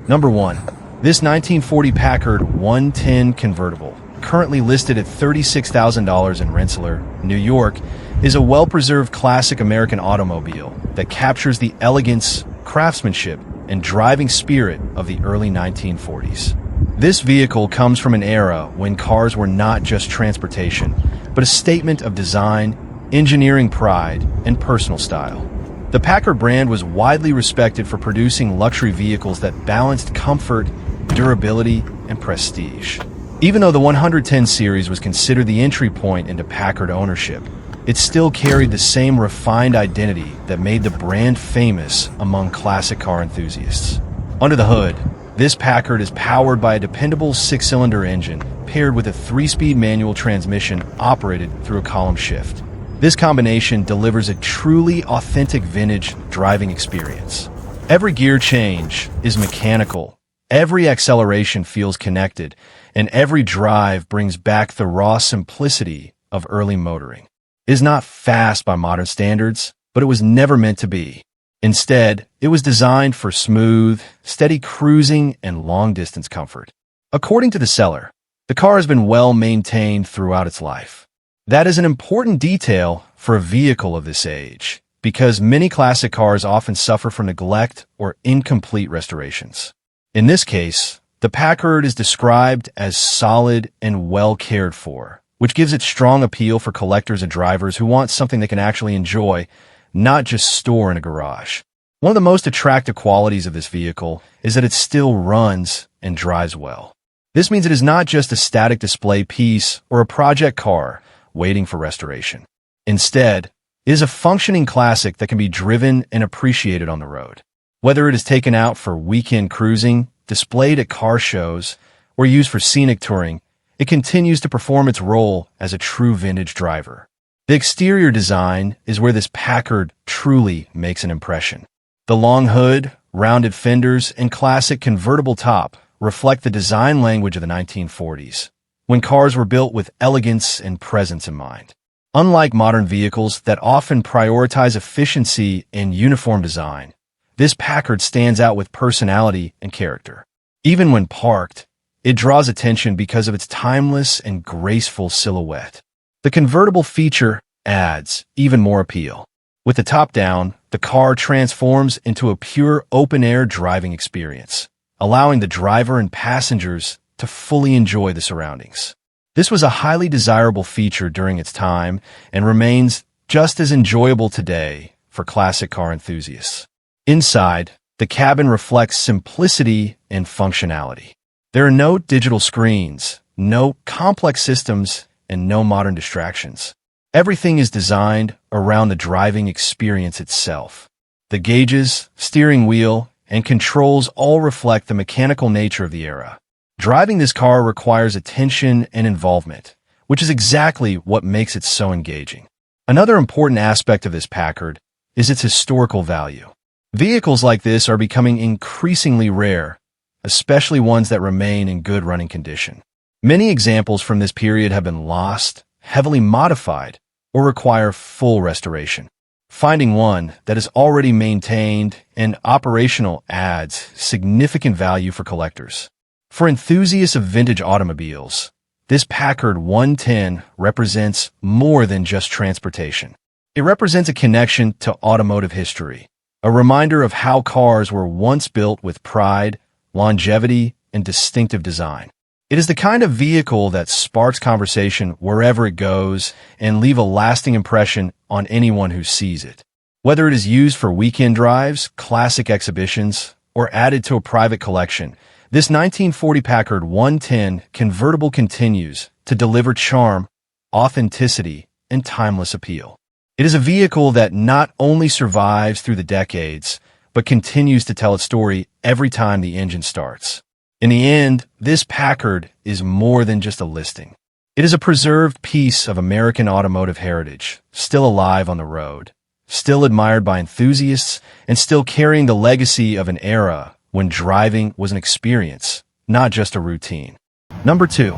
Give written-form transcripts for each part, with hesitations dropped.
Number 1. This 1940 Packard 110 convertible, currently listed at $36,000 in Rensselaer, New York, is a well-preserved classic American automobile that captures the elegance, craftsmanship, and driving spirit of the early 1940s. This vehicle comes from an era when cars were not just transportation, but a statement of design, engineering pride, and personal style. The Packard brand was widely respected for producing luxury vehicles that balanced comfort, durability, and prestige. Even though the 110 series was considered the entry point into Packard ownership, it still carried the same refined identity that made the brand famous among classic car enthusiasts. Under the hood, this Packard is powered by a dependable 6-cylinder engine paired with a 3-speed manual transmission operated through a column shift. This combination delivers a truly authentic vintage driving experience. Every gear change is mechanical, every acceleration feels connected, and every drive brings back the raw simplicity of early motoring. It is not fast by modern standards, but it was never meant to be. Instead, it was designed for smooth, steady cruising and long-distance comfort. According to the seller, the car has been well maintained throughout its life. That is an important detail for a vehicle of this age, because many classic cars often suffer from neglect or incomplete restorations. In this case, the Packard is described as solid and well cared for, which gives it strong appeal for collectors and drivers who want something they can actually enjoy, not just store in a garage. One of the most attractive qualities of this vehicle is that it still runs and drives well. This means it is not just a static display piece or a project car waiting for restoration. Instead, it is a functioning classic that can be driven and appreciated on the road. Whether it is taken out for weekend cruising, displayed at car shows, or used for scenic touring, it continues to perform its role as a true vintage driver. The exterior design is where this Packard truly makes an impression. The long hood, rounded fenders, and classic convertible top reflect the design language of the 1940s, when cars were built with elegance and presence in mind. Unlike modern vehicles that often prioritize efficiency and uniform design, this Packard stands out with personality and character. Even when parked, it draws attention because of its timeless and graceful silhouette. The convertible feature adds even more appeal. With the top down, the car transforms into a pure open-air driving experience, allowing the driver and passengers to fully enjoy the surroundings. This was a highly desirable feature during its time and remains just as enjoyable today for classic car enthusiasts. Inside, the cabin reflects simplicity and functionality. There are no digital screens, no complex systems, and no modern distractions. Everything is designed around the driving experience itself. The gauges, steering wheel, and controls all reflect the mechanical nature of the era. Driving this car requires attention and involvement, which is exactly what makes it so engaging. Another important aspect of this Packard is its historical value. Vehicles like this are becoming increasingly rare, especially ones that remain in good running condition. Many examples from this period have been lost, heavily modified, or require full restoration. Finding one that is already maintained and operational adds significant value for collectors. For enthusiasts of vintage automobiles, this Packard 110 represents more than just transportation. It represents a connection to automotive history, a reminder of how cars were once built with pride, longevity, and distinctive design. It is the kind of vehicle that sparks conversation wherever it goes and leave a lasting impression on anyone who sees it. Whether it is used for weekend drives, classic exhibitions, or added to a private collection, this 1940 Packard 110 convertible continues to deliver charm, authenticity, and timeless appeal. It is a vehicle that not only survives through the decades, but continues to tell its story every time the engine starts. In the end, this Packard is more than just a listing. It is a preserved piece of American automotive heritage, still alive on the road, still admired by enthusiasts, and still carrying the legacy of an era when driving was an experience, not just a routine. Number 2.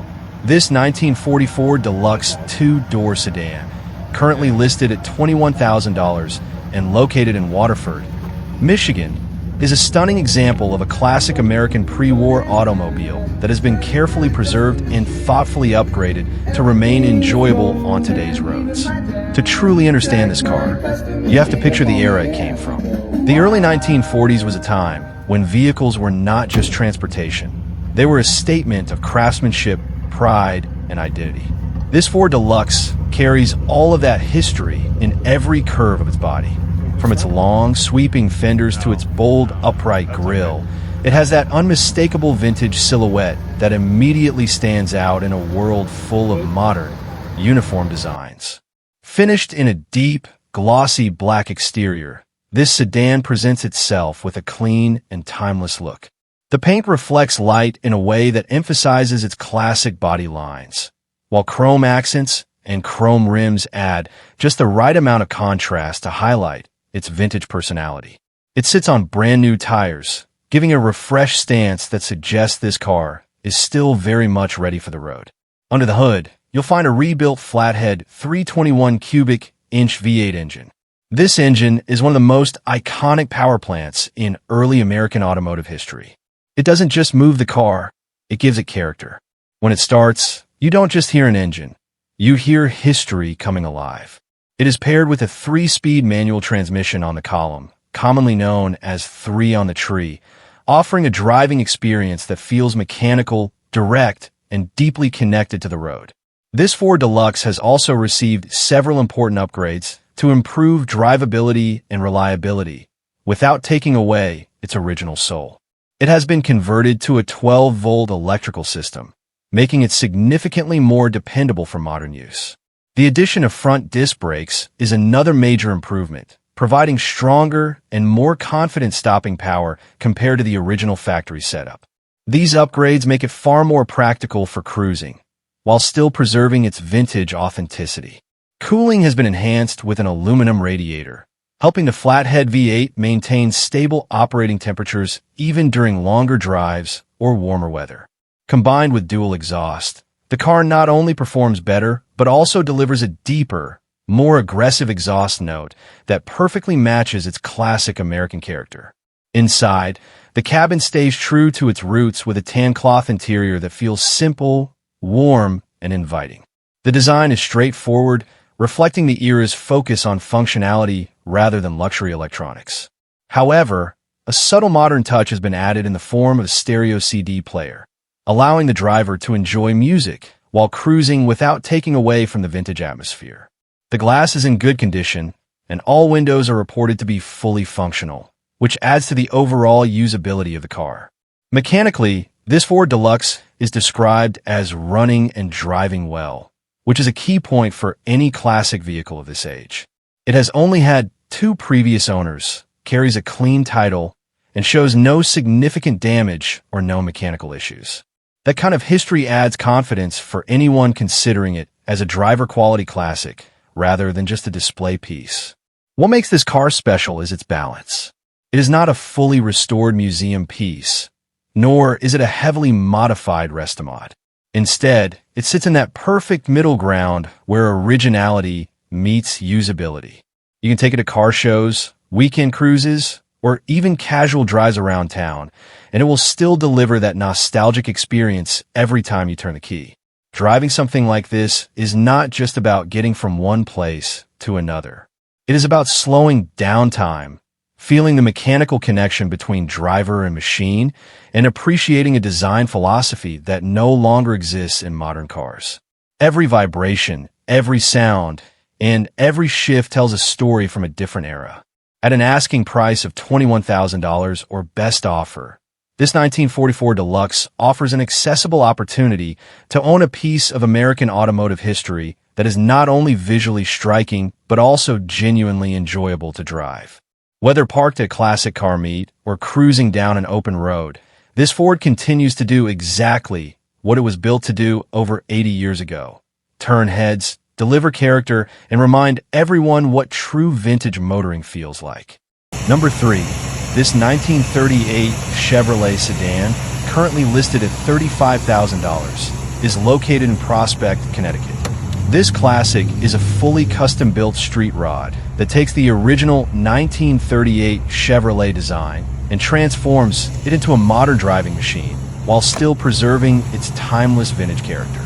This 1944 Ford Deluxe 2-door sedan, currently listed at $21,000 and located in Waterford, Michigan, is a stunning example of a classic American pre-war automobile that has been carefully preserved and thoughtfully upgraded to remain enjoyable on today's roads. To truly understand this car, you have to picture the era it came from. The early 1940s was a time when vehicles were not just transportation. They were a statement of craftsmanship, pride, and identity. This Ford Deluxe carries all of that history in every curve of its body. From its long, sweeping fenders to its bold, upright grille, it has that unmistakable vintage silhouette that immediately stands out in a world full of modern, uniform designs. Finished in a deep, glossy black exterior, this sedan presents itself with a clean and timeless look. The paint reflects light in a way that emphasizes its classic body lines, while chrome accents and chrome rims add just the right amount of contrast to highlight its vintage personality. It sits on brand new tires, giving a refreshed stance that suggests this car is still very much ready for the road. Under the hood, you'll find a rebuilt flathead 321 cubic inch V8 engine. This engine is one of the most iconic power plants in early American automotive history. It doesn't just move the car, it gives it character. When it starts, you don't just hear an engine, you hear history coming alive. It is paired with a 3-speed manual transmission on the column, commonly known as 3 on the tree, offering a driving experience that feels mechanical, direct, and deeply connected to the road. This Ford Deluxe has also received several important upgrades to improve drivability and reliability, without taking away its original soul. It has been converted to a 12-volt electrical system, making it significantly more dependable for modern use. The addition of front disc brakes is another major improvement, providing stronger and more confident stopping power compared to the original factory setup. These upgrades make it far more practical for cruising, while still preserving its vintage authenticity. Cooling has been enhanced with an aluminum radiator, helping the flathead V8 maintain stable operating temperatures even during longer drives or warmer weather. Combined with dual exhaust, the car not only performs better, but also delivers a deeper, more aggressive exhaust note that perfectly matches its classic American character. Inside, the cabin stays true to its roots with a tan cloth interior that feels simple, warm, and inviting. The design is straightforward, reflecting the era's focus on functionality rather than luxury electronics. However, a subtle modern touch has been added in the form of a stereo CD player, allowing the driver to enjoy music while cruising without taking away from the vintage atmosphere. The glass is in good condition, and all windows are reported to be fully functional, which adds to the overall usability of the car. Mechanically, this Ford Deluxe is described as running and driving well, which is a key point for any classic vehicle of this age. It has only had 2 previous owners, carries a clean title, and shows no significant damage or no mechanical issues. That kind of history adds confidence for anyone considering it as a driver-quality classic rather than just a display piece. What makes this car special is its balance. It is not a fully restored museum piece, nor is it a heavily modified Restomod. Instead, it sits in that perfect middle ground where originality meets usability. You can take it to car shows, weekend cruises, or even casual drives around town, and it will still deliver that nostalgic experience every time you turn the key. Driving something like this is not just about getting from one place to another. It is about slowing down time, feeling the mechanical connection between driver and machine, and appreciating a design philosophy that no longer exists in modern cars. Every vibration, every sound, and every shift tells a story from a different era. At an asking price of $21,000 or best offer, this 1944 Deluxe offers an accessible opportunity to own a piece of American automotive history that is not only visually striking, but also genuinely enjoyable to drive. Whether parked at a classic car meet or cruising down an open road, this Ford continues to do exactly what it was built to do over 80 years ago: turn heads, deliver character, and remind everyone what true vintage motoring feels like. Number 3. This 1938 Chevrolet sedan, currently listed at $35,000, is located in Prospect, Connecticut. This classic is a fully custom-built street rod that takes the original 1938 Chevrolet design and transforms it into a modern driving machine while still preserving its timeless vintage character.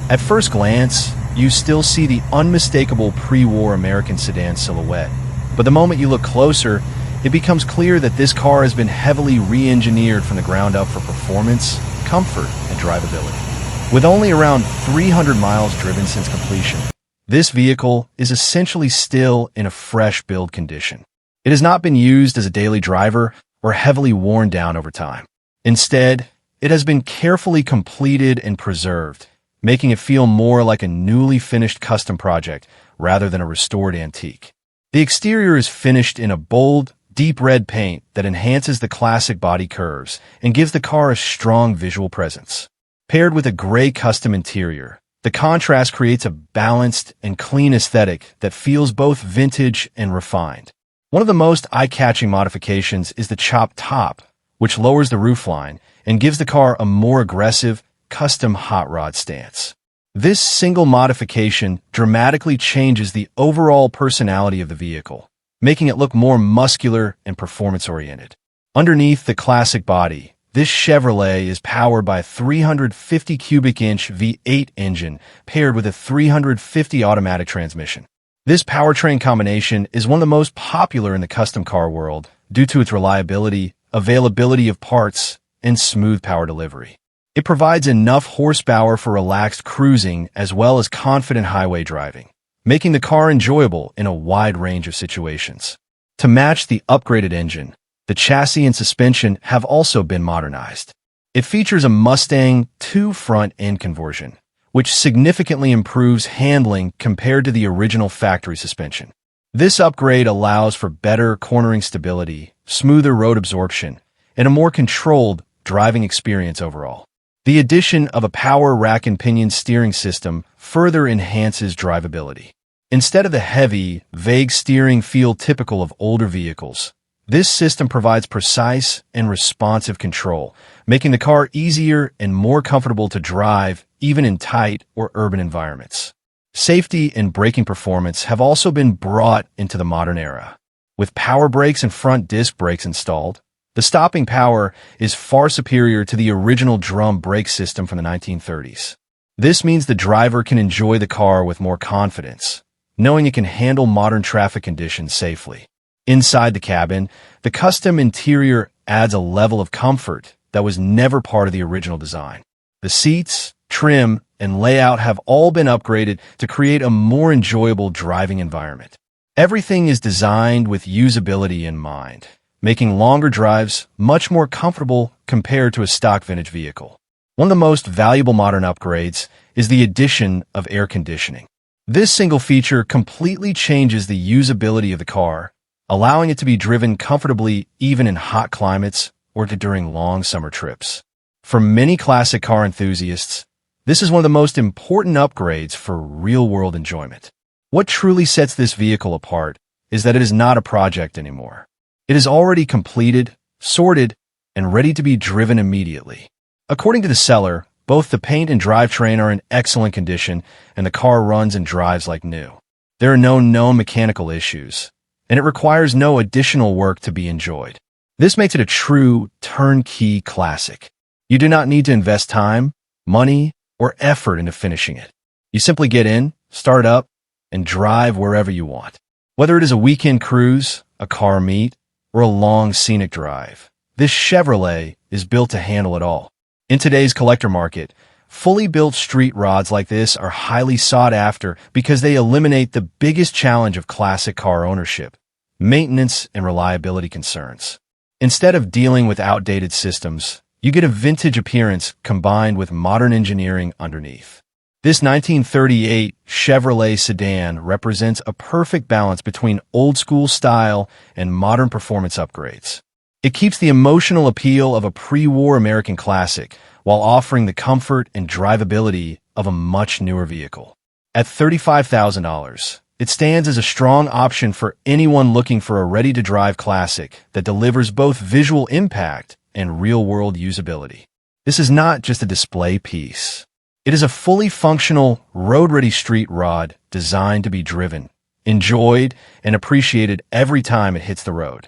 At first glance, you still see the unmistakable pre-war American sedan silhouette, but the moment you look closer, it becomes clear that this car has been heavily re-engineered from the ground up for performance, comfort, and drivability. With only around 300 miles driven since completion, this vehicle is essentially still in a fresh build condition. It has not been used as a daily driver or heavily worn down over time. Instead, it has been carefully completed and preserved, making it feel more like a newly finished custom project rather than a restored antique. The exterior is finished in a bold, deep red paint that enhances the classic body curves and gives the car a strong visual presence. Paired with a gray custom interior, the contrast creates a balanced and clean aesthetic that feels both vintage and refined. One of the most eye-catching modifications is the chopped top, which lowers the roofline and gives the car a more aggressive, custom hot rod stance. This single modification dramatically changes the overall personality of the vehicle, making it look more muscular and performance-oriented. Underneath the classic body, this Chevrolet is powered by a 350 cubic inch V8 engine paired with a 350 automatic transmission. This powertrain combination is one of the most popular in the custom car world due to its reliability, availability of parts, and smooth power delivery. It provides enough horsepower for relaxed cruising as well as confident highway driving, making the car enjoyable in a wide range of situations. To match the upgraded engine, the chassis and suspension have also been modernized. It features a Mustang 2 front-end conversion, which significantly improves handling compared to the original factory suspension. This upgrade allows for better cornering stability, smoother road absorption, and a more controlled driving experience overall. The addition of a power rack and pinion steering system further enhances drivability. Instead of the heavy, vague steering feel typical of older vehicles, this system provides precise and responsive control, making the car easier and more comfortable to drive even in tight or urban environments. Safety and braking performance have also been brought into the modern era. With power brakes and front disc brakes installed, the stopping power is far superior to the original drum brake system from the 1930s. This means the driver can enjoy the car with more confidence, knowing it can handle modern traffic conditions safely. Inside the cabin, the custom interior adds a level of comfort that was never part of the original design. The seats, trim, and layout have all been upgraded to create a more enjoyable driving environment. Everything is designed with usability in mind, making longer drives much more comfortable compared to a stock vintage vehicle. One of the most valuable modern upgrades is the addition of air conditioning. This single feature completely changes the usability of the car, allowing it to be driven comfortably even in hot climates or during long summer trips. For many classic car enthusiasts, this is one of the most important upgrades for real-world enjoyment. What truly sets this vehicle apart is that it is not a project anymore. It is already completed, sorted, and ready to be driven immediately. According to the seller, both the paint and drivetrain are in excellent condition, and the car runs and drives like new. There are no known mechanical issues, and it requires no additional work to be enjoyed. This makes it a true turnkey classic. You do not need to invest time, money, or effort into finishing it. You simply get in, start up, and drive wherever you want. Whether it is a weekend cruise, a car meet, or a long scenic drive, this Chevrolet is built to handle it all. In today's collector market, fully built street rods like this are highly sought after because they eliminate the biggest challenge of classic car ownership: maintenance and reliability concerns. Instead of dealing with outdated systems, you get a vintage appearance combined with modern engineering underneath. This 1938 Chevrolet sedan represents a perfect balance between old-school style and modern performance upgrades. It keeps the emotional appeal of a pre-war American classic while offering the comfort and drivability of a much newer vehicle. At $35,000, it stands as a strong option for anyone looking for a ready-to-drive classic that delivers both visual impact and real-world usability. This is not just a display piece. It is a fully functional, road-ready street rod designed to be driven, enjoyed, and appreciated every time it hits the road.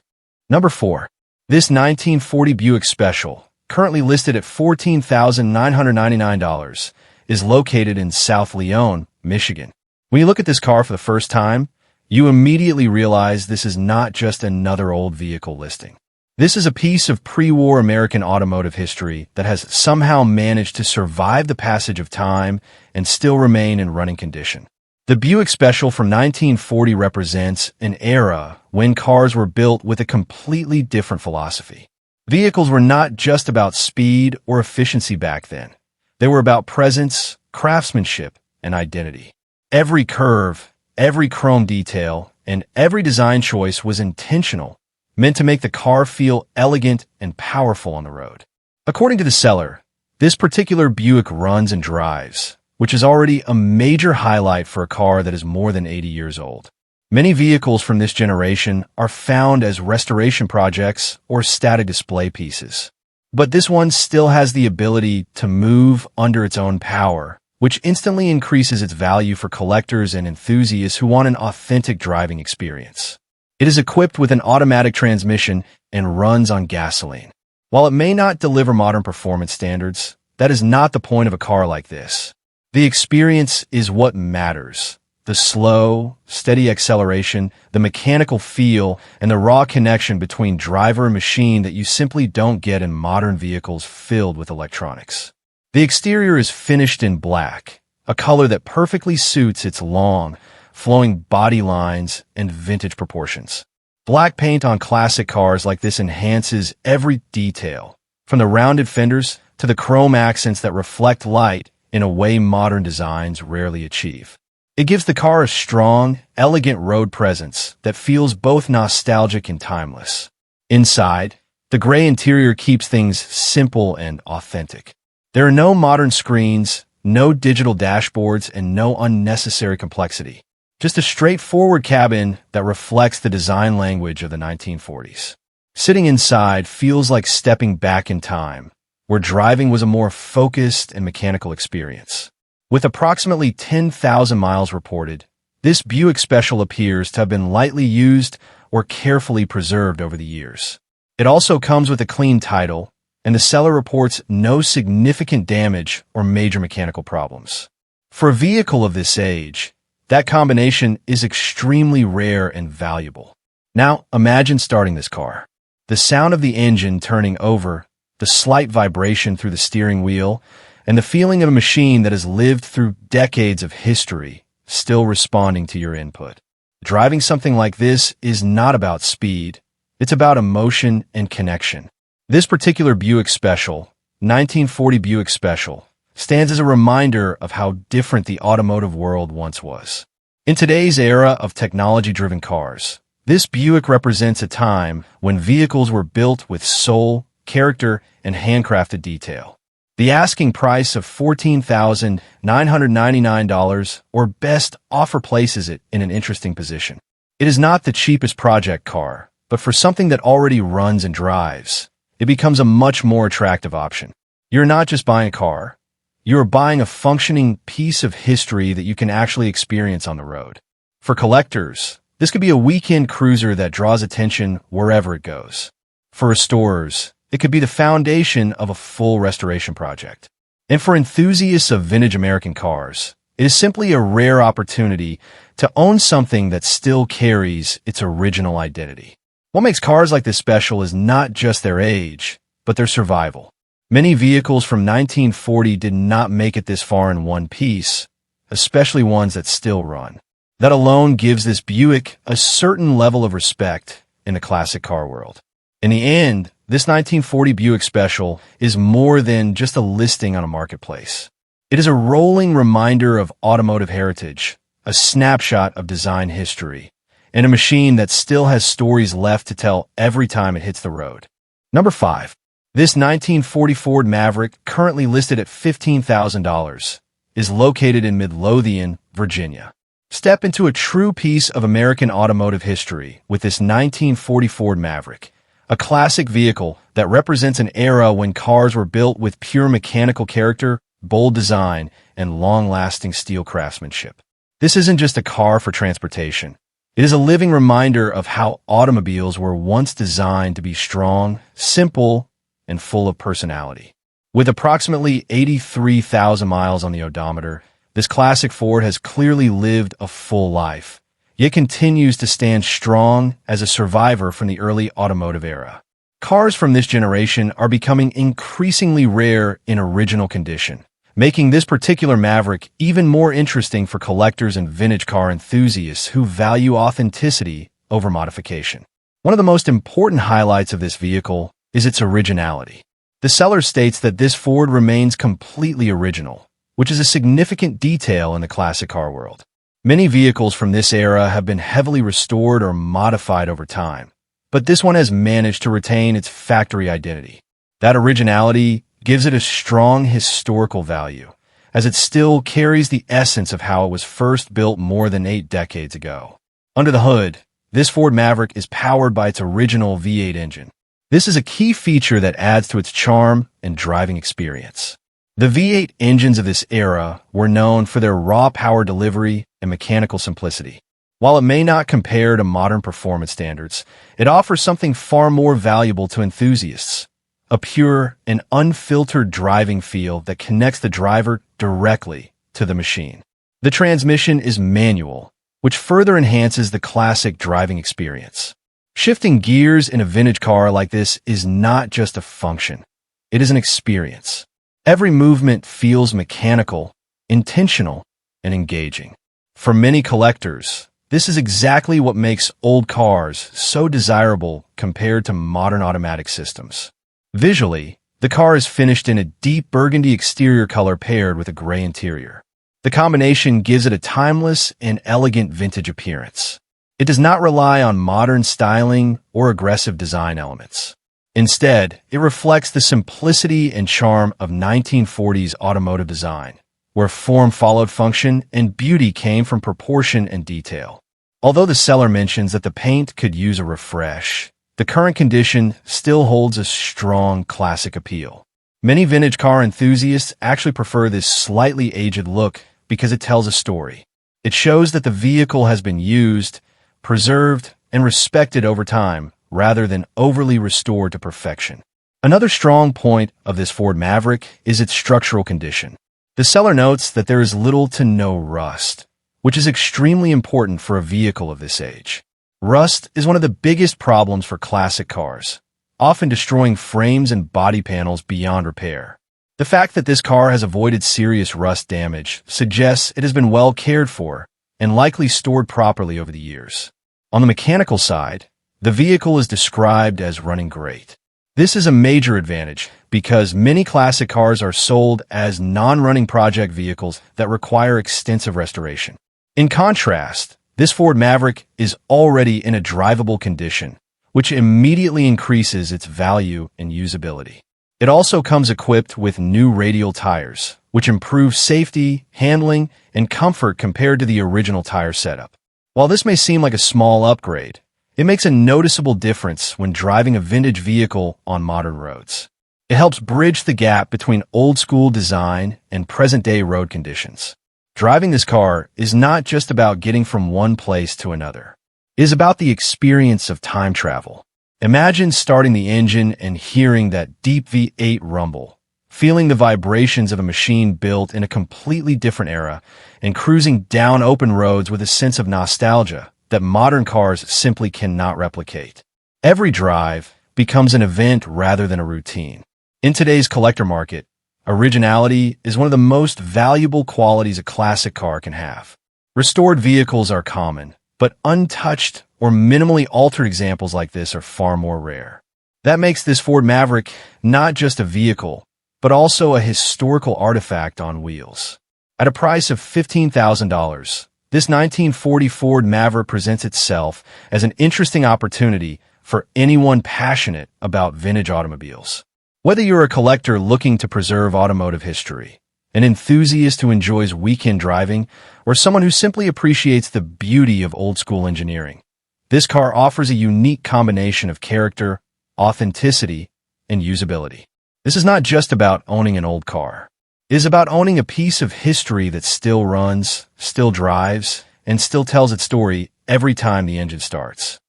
Number 4. This 1940 Buick Special, currently listed at $14,999, is located in South Lyon, Michigan. When you look at this car for the first time, you immediately realize this is not just another old vehicle listing. This is a piece of pre-war American automotive history that has somehow managed to survive the passage of time and still remain in running condition. The Buick Special from 1940 represents an era when cars were built with a completely different philosophy. Vehicles were not just about speed or efficiency back then. They were about presence, craftsmanship, and identity. Every curve, every chrome detail, and every design choice was intentional, meant to make the car feel elegant and powerful on the road. According to the seller, this particular Buick runs and drives, which is already a major highlight for a car that is more than 80 years old. Many vehicles from this generation are found as restoration projects or static display pieces. But this one still has the ability to move under its own power, which instantly increases its value for collectors and enthusiasts who want an authentic driving experience. It is equipped with an automatic transmission and runs on gasoline. While it may not deliver modern performance standards, that is not the point of a car like this. The experience is what matters. The slow, steady acceleration, the mechanical feel, and the raw connection between driver and machine that you simply don't get in modern vehicles filled with electronics. The exterior is finished in black, a color that perfectly suits its long, flowing body lines and vintage proportions. Black paint on classic cars like this enhances every detail, from the rounded fenders to the chrome accents that reflect light in a way modern designs rarely achieve. It gives the car a strong, elegant road presence that feels both nostalgic and timeless. Inside, the gray interior keeps things simple and authentic. There are no modern screens, no digital dashboards, and no unnecessary complexity. Just a straightforward cabin that reflects the design language of the 1940s. Sitting inside feels like stepping back in time, where driving was a more focused and mechanical experience. With approximately 10,000 miles reported, this Buick Special appears to have been lightly used or carefully preserved over the years. It also comes with a clean title, and the seller reports no significant damage or major mechanical problems. For a vehicle of this age, that combination is extremely rare and valuable. Now, imagine starting this car. The sound of the engine turning over, the slight vibration through the steering wheel, and the feeling of a machine that has lived through decades of history, still responding to your input. Driving something like this is not about speed, it's about emotion and connection. This particular Buick Special, 1940 Buick Special, stands as a reminder of how different the automotive world once was. In today's era of technology-driven cars, this Buick represents a time when vehicles were built with soul, character, and handcrafted detail. The asking price of $14,999 or best offer places it in an interesting position. It is not the cheapest project car, but for something that already runs and drives, it becomes a much more attractive option. You're not just buying a car, you're buying a functioning piece of history that you can actually experience on the road. For collectors, this could be a weekend cruiser that draws attention wherever it goes. For restorers, it could be the foundation of a full restoration project. And for enthusiasts of vintage American cars, it is simply a rare opportunity to own something that still carries its original identity. What makes cars like this special is not just their age, but their survival. Many vehicles from 1940 did not make it this far in one piece, especially ones that still run. That alone gives this Buick a certain level of respect in the classic car world. In the end, this 1940 Buick Special is more than just a listing on a marketplace. It is a rolling reminder of automotive heritage, a snapshot of design history, and a machine that still has stories left to tell every time it hits the road. Number 5. This 1940 Ford Maverick, currently listed at $15,000, is located in Midlothian, Virginia. Step into a true piece of American automotive history with this 1940 Ford Maverick, a classic vehicle that represents an era when cars were built with pure mechanical character, bold design, and long-lasting steel craftsmanship. This isn't just a car for transportation. It is a living reminder of how automobiles were once designed to be strong, simple, and full of personality. With approximately 83,000 miles on the odometer, this classic Ford has clearly lived a full life, yet continues to stand strong as a survivor from the early automotive era. Cars from this generation are becoming increasingly rare in original condition, making this particular Maverick even more interesting for collectors and vintage car enthusiasts who value authenticity over modification. One of the most important highlights of this vehicle is its originality. The seller states that this Ford remains completely original, which is a significant detail in the classic car world. Many vehicles from this era have been heavily restored or modified over time, but this one has managed to retain its factory identity. That originality gives it a strong historical value, as it still carries the essence of how it was first built more than 8 decades ago. Under the hood, this Ford Maverick is powered by its original V8 engine. This is a key feature that adds to its charm and driving experience. The V8 engines of this era were known for their raw power delivery and mechanical simplicity. While it may not compare to modern performance standards, it offers something far more valuable to enthusiasts: a pure and unfiltered driving feel that connects the driver directly to the machine. The transmission is manual, which further enhances the classic driving experience. Shifting gears in a vintage car like this is not just a function, it is an experience. Every movement feels mechanical, intentional, and engaging. For many collectors, this is exactly what makes old cars so desirable compared to modern automatic systems. Visually, the car is finished in a deep burgundy exterior color paired with a gray interior. The combination gives it a timeless and elegant vintage appearance. It does not rely on modern styling or aggressive design elements. Instead, it reflects the simplicity and charm of 1940s automotive design, where form followed function and beauty came from proportion and detail. Although the seller mentions that the paint could use a refresh, the current condition still holds a strong classic appeal. Many vintage car enthusiasts actually prefer this slightly aged look because it tells a story. It shows that the vehicle has been used, preserved, and respected over time, rather than overly restored to perfection. Another strong point of this Ford Maverick is its structural condition. The seller notes that there is little to no rust, which is extremely important for a vehicle of this age. Rust is one of the biggest problems for classic cars, often destroying frames and body panels beyond repair. The fact that this car has avoided serious rust damage suggests it has been well cared for and likely stored properly over the years. On the mechanical side, the vehicle is described as running great. This is a major advantage because many classic cars are sold as non-running project vehicles that require extensive restoration. In contrast, this Ford Maverick is already in a drivable condition, which immediately increases its value and usability. It also comes equipped with new radial tires, which improve safety, handling, and comfort compared to the original tire setup. While this may seem like a small upgrade, it makes a noticeable difference when driving a vintage vehicle on modern roads. It helps bridge the gap between old-school design and present-day road conditions. Driving this car is not just about getting from one place to another. It is about the experience of time travel. Imagine starting the engine and hearing that deep V8 rumble, feeling the vibrations of a machine built in a completely different era, and cruising down open roads with a sense of nostalgia that modern cars simply cannot replicate. Every drive becomes an event rather than a routine. In today's collector market, originality is one of the most valuable qualities a classic car can have. Restored vehicles are common, but untouched or minimally altered examples like this are far more rare. That makes this Ford Maverick not just a vehicle, but also a historical artifact on wheels. At a price of $15,000, this 1940 Ford Maverick presents itself as an interesting opportunity for anyone passionate about vintage automobiles. Whether you're a collector looking to preserve automotive history, an enthusiast who enjoys weekend driving, or someone who simply appreciates the beauty of old-school engineering, this car offers a unique combination of character, authenticity, and usability. This is not just about owning an old car. It is about owning a piece of history that still runs, still drives, and still tells its story every time the engine starts.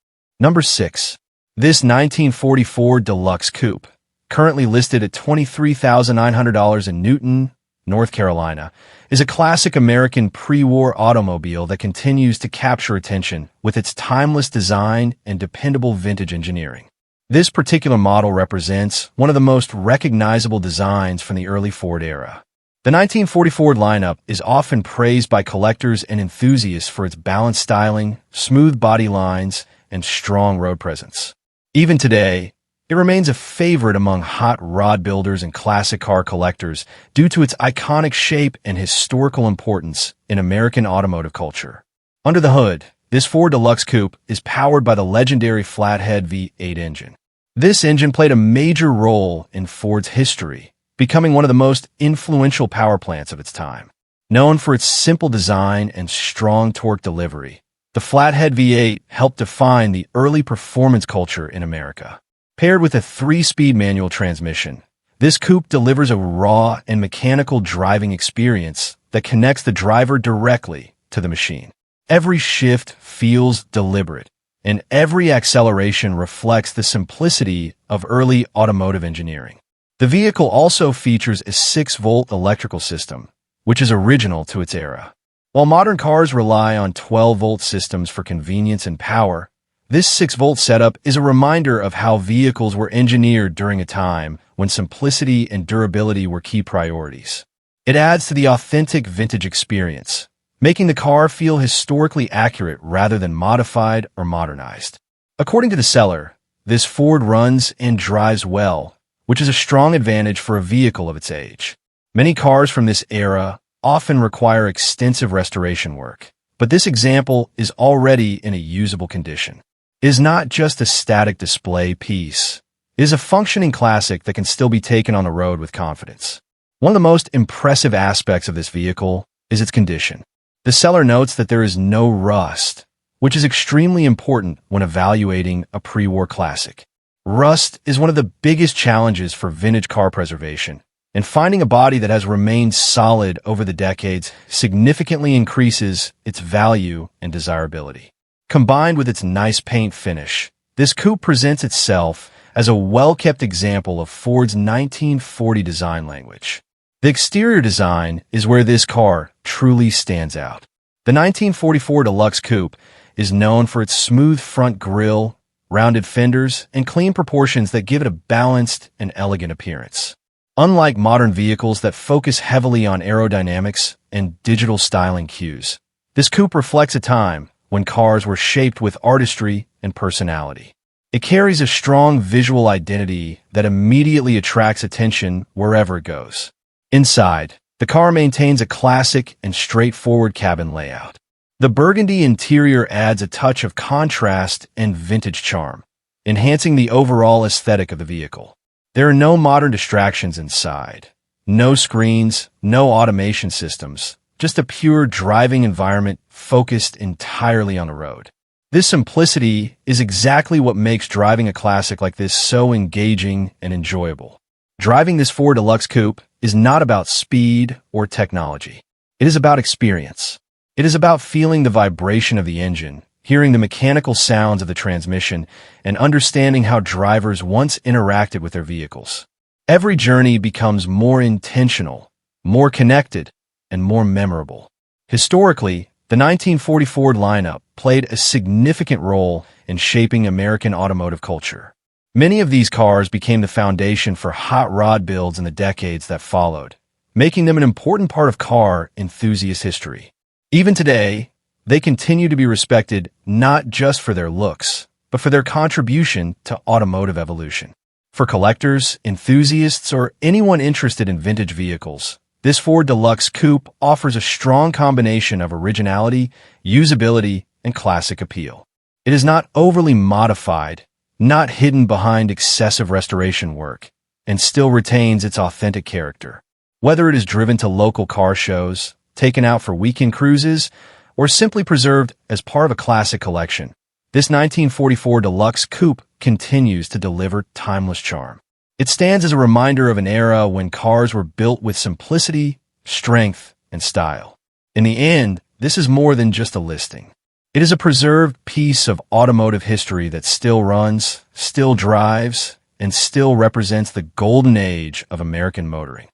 Number 6. This 1940 Ford Deluxe Coupe, currently listed at $23,900 in Newton, North Carolina, is a classic American pre-war automobile that continues to capture attention with its timeless design and dependable vintage engineering. This particular model represents one of the most recognizable designs from the early Ford era. The 1940 Ford lineup is often praised by collectors and enthusiasts for its balanced styling, smooth body lines, and strong road presence. Even today, it remains a favorite among hot rod builders and classic car collectors due to its iconic shape and historical importance in American automotive culture. Under the hood, this Ford Deluxe Coupe is powered by the legendary flathead V8 engine. This engine played a major role in Ford's history, becoming one of the most influential power plants of its time. Known for its simple design and strong torque delivery, the flathead V8 helped define the early performance culture in America. Paired with a 3-speed manual transmission, this coupe delivers a raw and mechanical driving experience that connects the driver directly to the machine. Every shift feels deliberate, and every acceleration reflects the simplicity of early automotive engineering. The vehicle also features a 6-volt electrical system, which is original to its era. While modern cars rely on 12-volt systems for convenience and power, this 6-volt setup is a reminder of how vehicles were engineered during a time when simplicity and durability were key priorities. It adds to the authentic vintage experience, making the car feel historically accurate rather than modified or modernized. According to the seller, this Ford runs and drives well, which is a strong advantage for a vehicle of its age. Many cars from this era often require extensive restoration work, but this example is already in a usable condition. It is not just a static display piece. It is a functioning classic that can still be taken on the road with confidence. One of the most impressive aspects of this vehicle is its condition. The seller notes that there is no rust, which is extremely important when evaluating a pre-war classic. Rust is one of the biggest challenges for vintage car preservation, and finding a body that has remained solid over the decades significantly increases its value and desirability. Combined with its nice paint finish, this coupe presents itself as a well-kept example of Ford's 1940 design language. The exterior design is where this car truly stands out. The 1944 Deluxe Coupe is known for its smooth front grille, rounded fenders, and clean proportions that give it a balanced and elegant appearance. Unlike modern vehicles that focus heavily on aerodynamics and digital styling cues, this coupe reflects a time when cars were shaped with artistry and personality. It carries a strong visual identity that immediately attracts attention wherever it goes. Inside, the car maintains a classic and straightforward cabin layout. The burgundy interior adds a touch of contrast and vintage charm, enhancing the overall aesthetic of the vehicle. There are no modern distractions inside. No screens, no automation systems, just a pure driving environment focused entirely on the road. This simplicity is exactly what makes driving a classic like this so engaging and enjoyable. Driving this Ford Deluxe Coupe is not about speed or technology. It is about experience. It is about feeling the vibration of the engine, hearing the mechanical sounds of the transmission, and understanding how drivers once interacted with their vehicles. Every journey becomes more intentional, more connected, and more memorable. Historically, the 1940 Ford lineup played a significant role in shaping American automotive culture. Many of these cars became the foundation for hot rod builds in the decades that followed, making them an important part of car enthusiast history. Even today, they continue to be respected not just for their looks, but for their contribution to automotive evolution. For collectors, enthusiasts, or anyone interested in vintage vehicles, this Ford Deluxe Coupe offers a strong combination of originality, usability, and classic appeal. It is not overly modified, not hidden behind excessive restoration work, and still retains its authentic character. Whether it is driven to local car shows, taken out for weekend cruises, or simply preserved as part of a classic collection, this 1944 Deluxe Coupe continues to deliver timeless charm. It stands as a reminder of an era when cars were built with simplicity, strength, and style. In the end, this is more than just a listing. It is a preserved piece of automotive history that still runs, still drives, and still represents the golden age of American motoring.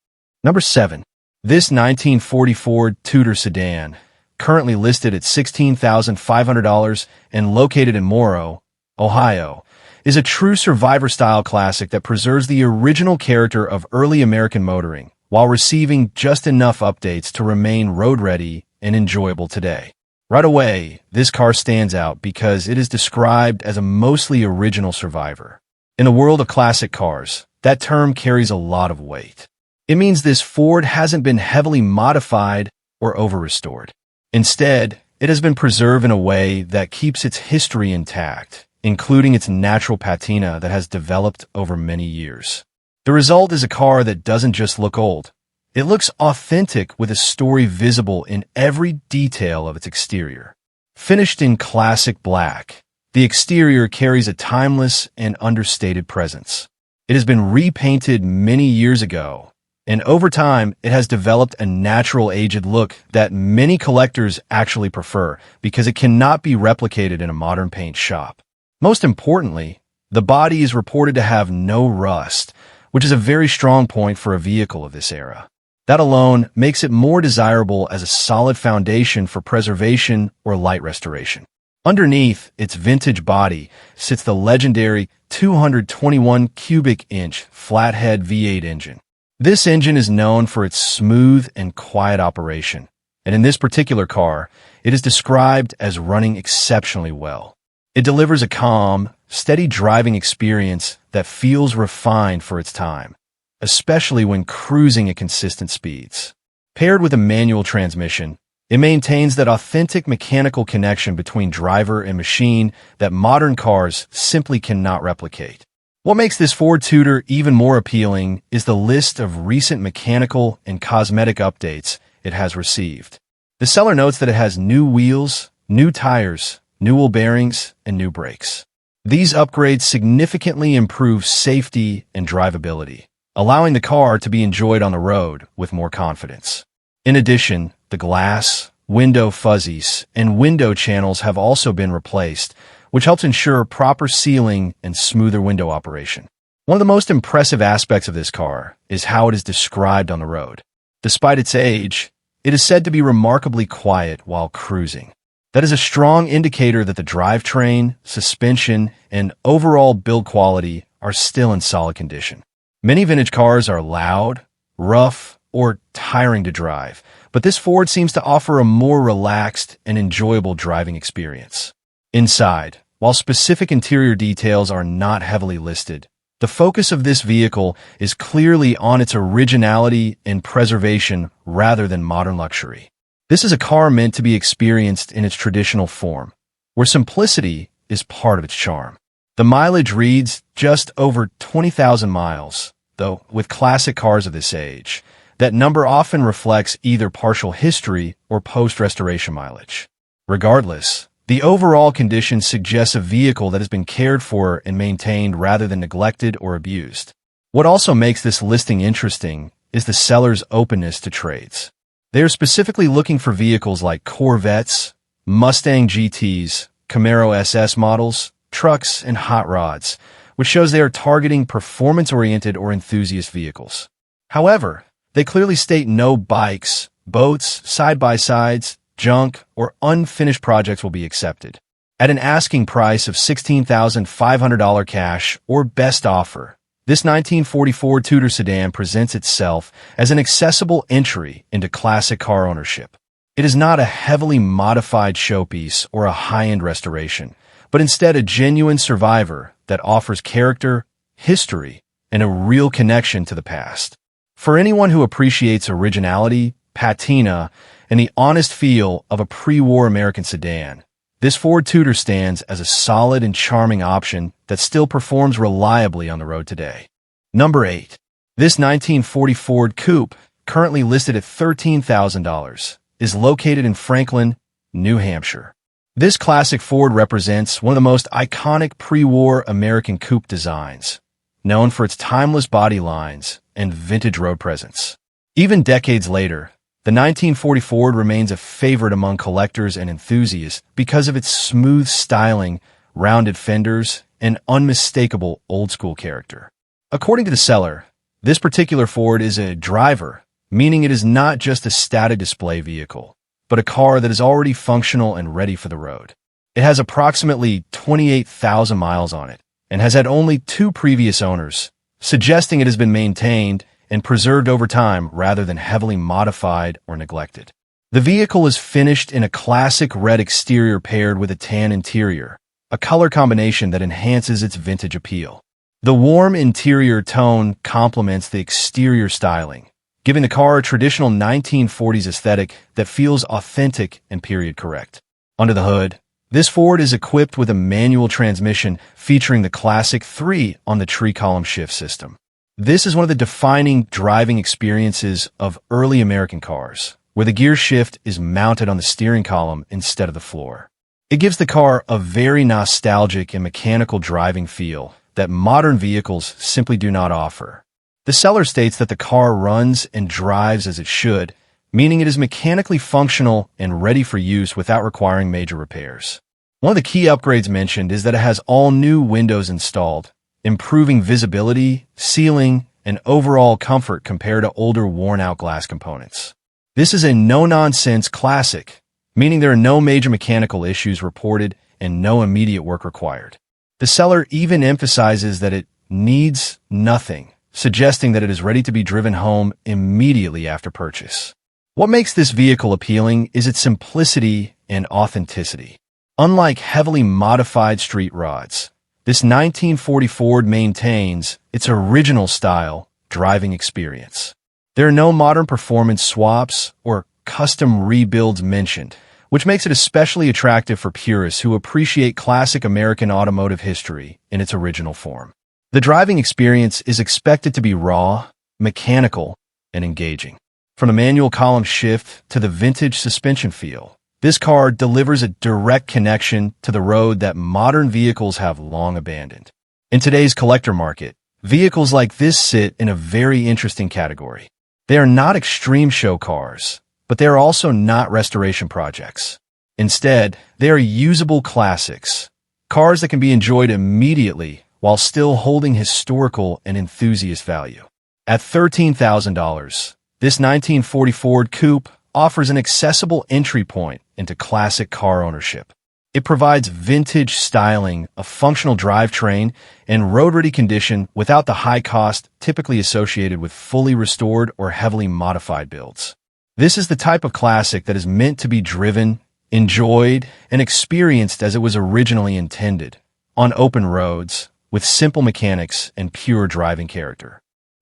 Number 7. This 1940 Ford Tutor sedan, currently listed at $16,500 and located in Morrow, Ohio, is a true survivor-style classic that preserves the original character of early American motoring while receiving just enough updates to remain road-ready and enjoyable today. Right away, this car stands out because it is described as a mostly original survivor. In the world of classic cars, that term carries a lot of weight. It means this Ford hasn't been heavily modified or over-restored. Instead, it has been preserved in a way that keeps its history intact, including its natural patina that has developed over many years. The result is a car that doesn't just look old. It looks authentic with a story visible in every detail of its exterior. Finished in classic black, the exterior carries a timeless and understated presence. It has been repainted many years ago, and over time, it has developed a natural aged look that many collectors actually prefer because it cannot be replicated in a modern paint shop. Most importantly, the body is reported to have no rust, which is a very strong point for a vehicle of this era. That alone makes it more desirable as a solid foundation for preservation or light restoration. Underneath its vintage body sits the legendary 221 cubic inch flathead V8 engine. This engine is known for its smooth and quiet operation, and in this particular car, it is described as running exceptionally well. It delivers a calm, steady driving experience that feels refined for its time, especially when cruising at consistent speeds. Paired with a manual transmission, it maintains that authentic mechanical connection between driver and machine that modern cars simply cannot replicate. What makes this Ford Tutor even more appealing is the list of recent mechanical and cosmetic updates it has received. The seller notes that it has new wheels, new tires, new wheel bearings, and new brakes. These upgrades significantly improve safety and drivability, allowing the car to be enjoyed on the road with more confidence. In addition, the glass, window fuzzies, and window channels have also been replaced, which helps ensure proper sealing and smoother window operation. One of the most impressive aspects of this car is how it is described on the road. Despite its age, it is said to be remarkably quiet while cruising. That is a strong indicator that the drivetrain, suspension, and overall build quality are still in solid condition. Many vintage cars are loud, rough, or tiring to drive, but this Ford seems to offer a more relaxed and enjoyable driving experience. Inside, while specific interior details are not heavily listed, the focus of this vehicle is clearly on its originality and preservation rather than modern luxury. This is a car meant to be experienced in its traditional form, where simplicity is part of its charm. The mileage reads just over 20,000 miles, though with classic cars of this age, that number often reflects either partial history or post-restoration mileage. Regardless, the overall condition suggests a vehicle that has been cared for and maintained rather than neglected or abused. What also makes this listing interesting is the seller's openness to trades. They are specifically looking for vehicles like Corvettes, Mustang GTs, Camaro SS models, trucks, and hot rods, which shows they are targeting performance-oriented or enthusiast vehicles. However, they clearly state no bikes, boats, side-by-sides, junk, or unfinished projects will be accepted. At an asking price of $16,500 cash or best offer, this 1944 Tutor sedan presents itself as an accessible entry into classic car ownership. It is not a heavily modified showpiece or a high-end restoration, but instead a genuine survivor that offers character, history, and a real connection to the past. For anyone who appreciates originality, patina, and the honest feel of a pre-war American sedan, this Ford Tutor stands as a solid and charming option that still performs reliably on the road today. Number 8. This 1940 Ford Coupe, currently listed at $13,000, is located in Franklin, New Hampshire. This classic Ford represents one of the most iconic pre-war American coupe designs, known for its timeless body lines and vintage road presence. Even decades later, The 1940 Ford remains a favorite among collectors and enthusiasts because of its smooth styling, rounded fenders, and unmistakable old-school character. According to the seller, this particular Ford is a driver, meaning it is not just a static display vehicle, but a car that is already functional and ready for the road. It has approximately 28,000 miles on it and has had only 2 previous owners, suggesting it has been maintained and preserved over time rather than heavily modified or neglected. The vehicle is finished in a classic red exterior paired with a tan interior, a color combination that enhances its vintage appeal. The warm interior tone complements the exterior styling, giving the car a traditional 1940s aesthetic that feels authentic and period correct. Under the hood, this Ford is equipped with a manual transmission featuring the classic 3 on the tree column shift system. This is one of the defining driving experiences of early American cars, where the gear shift is mounted on the steering column instead of the floor. It gives the car a very nostalgic and mechanical driving feel that modern vehicles simply do not offer. The seller states that the car runs and drives as it should, meaning it is mechanically functional and ready for use without requiring major repairs. One of the key upgrades mentioned is that it has all new windows installed, improving visibility, sealing, and overall comfort compared to older worn-out glass components. This is a no-nonsense classic, meaning there are no major mechanical issues reported and no immediate work required. The seller even emphasizes that it needs nothing, suggesting that it is ready to be driven home immediately after purchase. What makes this vehicle appealing is its simplicity and authenticity. Unlike heavily modified street rods, this 1940 Ford maintains its original style driving experience. There are no modern performance swaps or custom rebuilds mentioned, which makes it especially attractive for purists who appreciate classic American automotive history in its original form. The driving experience is expected to be raw, mechanical, and engaging. From the manual column shift to the vintage suspension feel, this car delivers a direct connection to the road that modern vehicles have long abandoned. In today's collector market, vehicles like this sit in a very interesting category. They are not extreme show cars, but they are also not restoration projects. Instead, they are usable classics, cars that can be enjoyed immediately while still holding historical and enthusiast value. At $13,000, this 1940 Ford Coupe offers an accessible entry point into classic car ownership. It provides vintage styling, a functional drivetrain, and road-ready condition without the high cost typically associated with fully restored or heavily modified builds. This is the type of classic that is meant to be driven, enjoyed, and experienced as it was originally intended, on open roads, with simple mechanics and pure driving character.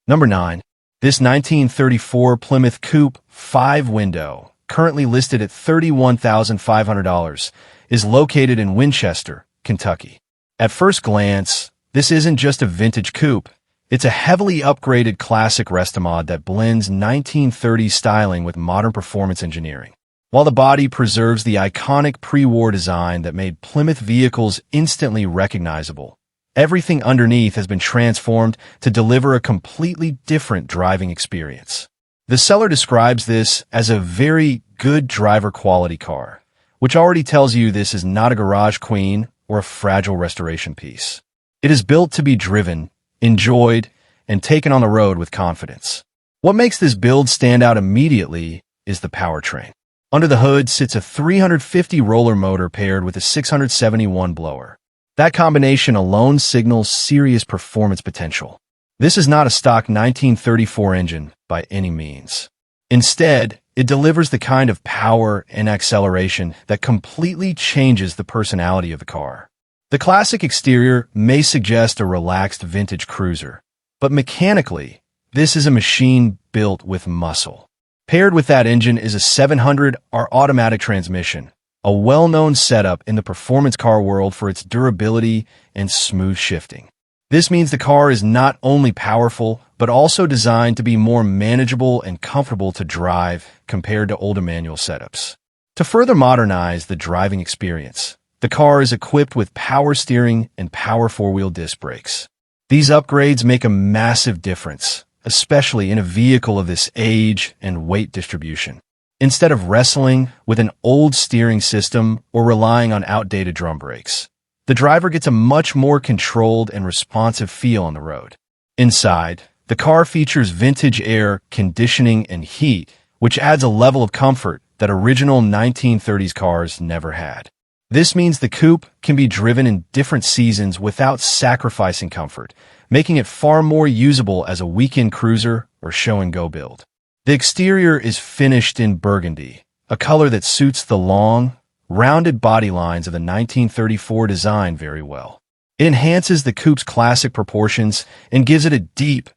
Number 9. This 1934 Plymouth Coupe 5-window, currently listed at $31,500, is located in Winchester, Kentucky. At first glance, this isn't just a vintage coupe. It's a heavily upgraded classic restomod that blends 1930s styling with modern performance engineering. While the body preserves the iconic pre-war design that made Plymouth vehicles instantly recognizable, everything underneath has been transformed to deliver a completely different driving experience. The seller describes this as a very good driver quality car, which already tells you this is not a garage queen or a fragile restoration piece. It is built to be driven, enjoyed, and taken on the road with confidence. What makes this build stand out immediately is the powertrain. Under the hood sits a 350 roller motor paired with a 671 blower. That combination alone signals serious performance potential. This is not a stock 1934 engine by any means. Instead, it delivers the kind of power and acceleration that completely changes the personality of the car. The classic exterior may suggest a relaxed vintage cruiser, but mechanically, this is a machine built with muscle. Paired with that engine is a 700R automatic transmission, a well-known setup in the performance car world for its durability and smooth shifting. This means the car is not only powerful, but also designed to be more manageable and comfortable to drive compared to older manual setups. To further modernize the driving experience, the car is equipped with power steering and power four-wheel disc brakes. These upgrades make a massive difference, especially in a vehicle of this age and weight distribution. instead of wrestling with an old steering system or relying on outdated drum brakes. The driver gets a much more controlled and responsive feel on the road. Inside, the car features vintage air conditioning and heat, which adds a level of comfort that original 1930s cars never had. This means the coupe can be driven in different seasons without sacrificing comfort, making it far more usable as a weekend cruiser or show-and-go build. The exterior is finished in burgundy, a color that suits the long, rounded body lines of the 1934 design very well. It enhances the coupe's classic proportions and gives it a deep,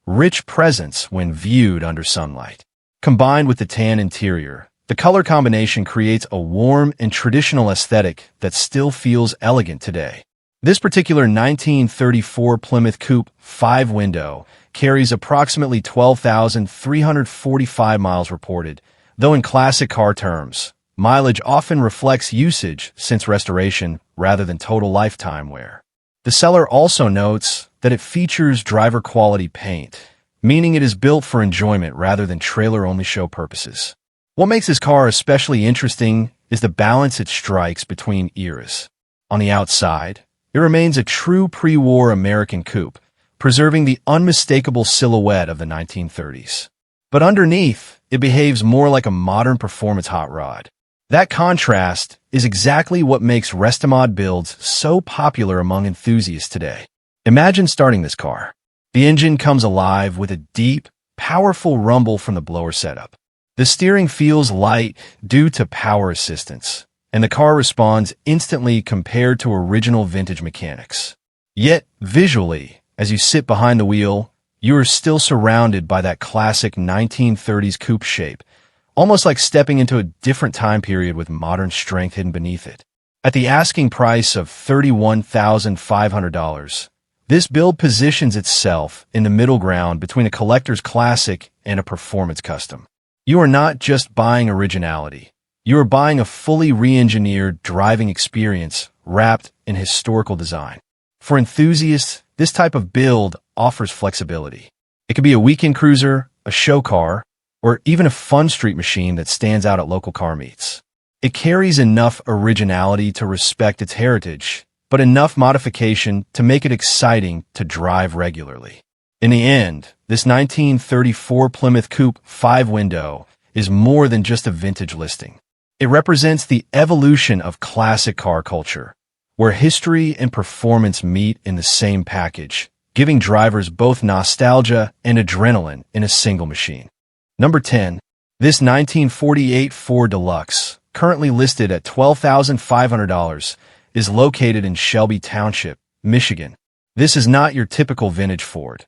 rich presence when viewed under sunlight. Combined with the tan interior, the color combination creates a warm and traditional aesthetic that still feels elegant today. This particular 1934 Plymouth Coupe 5-window carries approximately 12,345 miles reported, though in classic car terms, mileage often reflects usage since restoration rather than total lifetime wear. The seller also notes that it features driver-quality paint, meaning it is built for enjoyment rather than trailer-only show purposes. What makes this car especially interesting is the balance it strikes between eras. On the outside, it remains a true pre-war American coupe, preserving the unmistakable silhouette of the 1930s. But underneath, it behaves more like a modern performance hot rod. That contrast is exactly what makes Restomod builds so popular among enthusiasts today. Imagine starting this car. The engine comes alive with a deep, powerful rumble from the blower setup. The steering feels light due to power assistance, and the car responds instantly compared to original vintage mechanics. Yet, visually, as you sit behind the wheel, you are still surrounded by that classic 1930s coupe shape, almost like stepping into a different time period with modern strength hidden beneath it. At the asking price of $31,500, this build positions itself in the middle ground between a collector's classic and a performance custom. You are not just buying originality. You are buying a fully re-engineered driving experience wrapped in historical design. For enthusiasts, this type of build offers flexibility. It could be a weekend cruiser, a show car, or even a fun street machine that stands out at local car meets. It carries enough originality to respect its heritage, but enough modification to make it exciting to drive regularly. In the end, this 1934 Plymouth Coupe 5-window is more than just a vintage listing. It represents the evolution of classic car culture, where history and performance meet in the same package, giving drivers both nostalgia and adrenaline in a single machine. Number 10. This 1948 Ford Deluxe, currently listed at $12,500, is located in Shelby Township, Michigan. This is not your typical vintage Ford.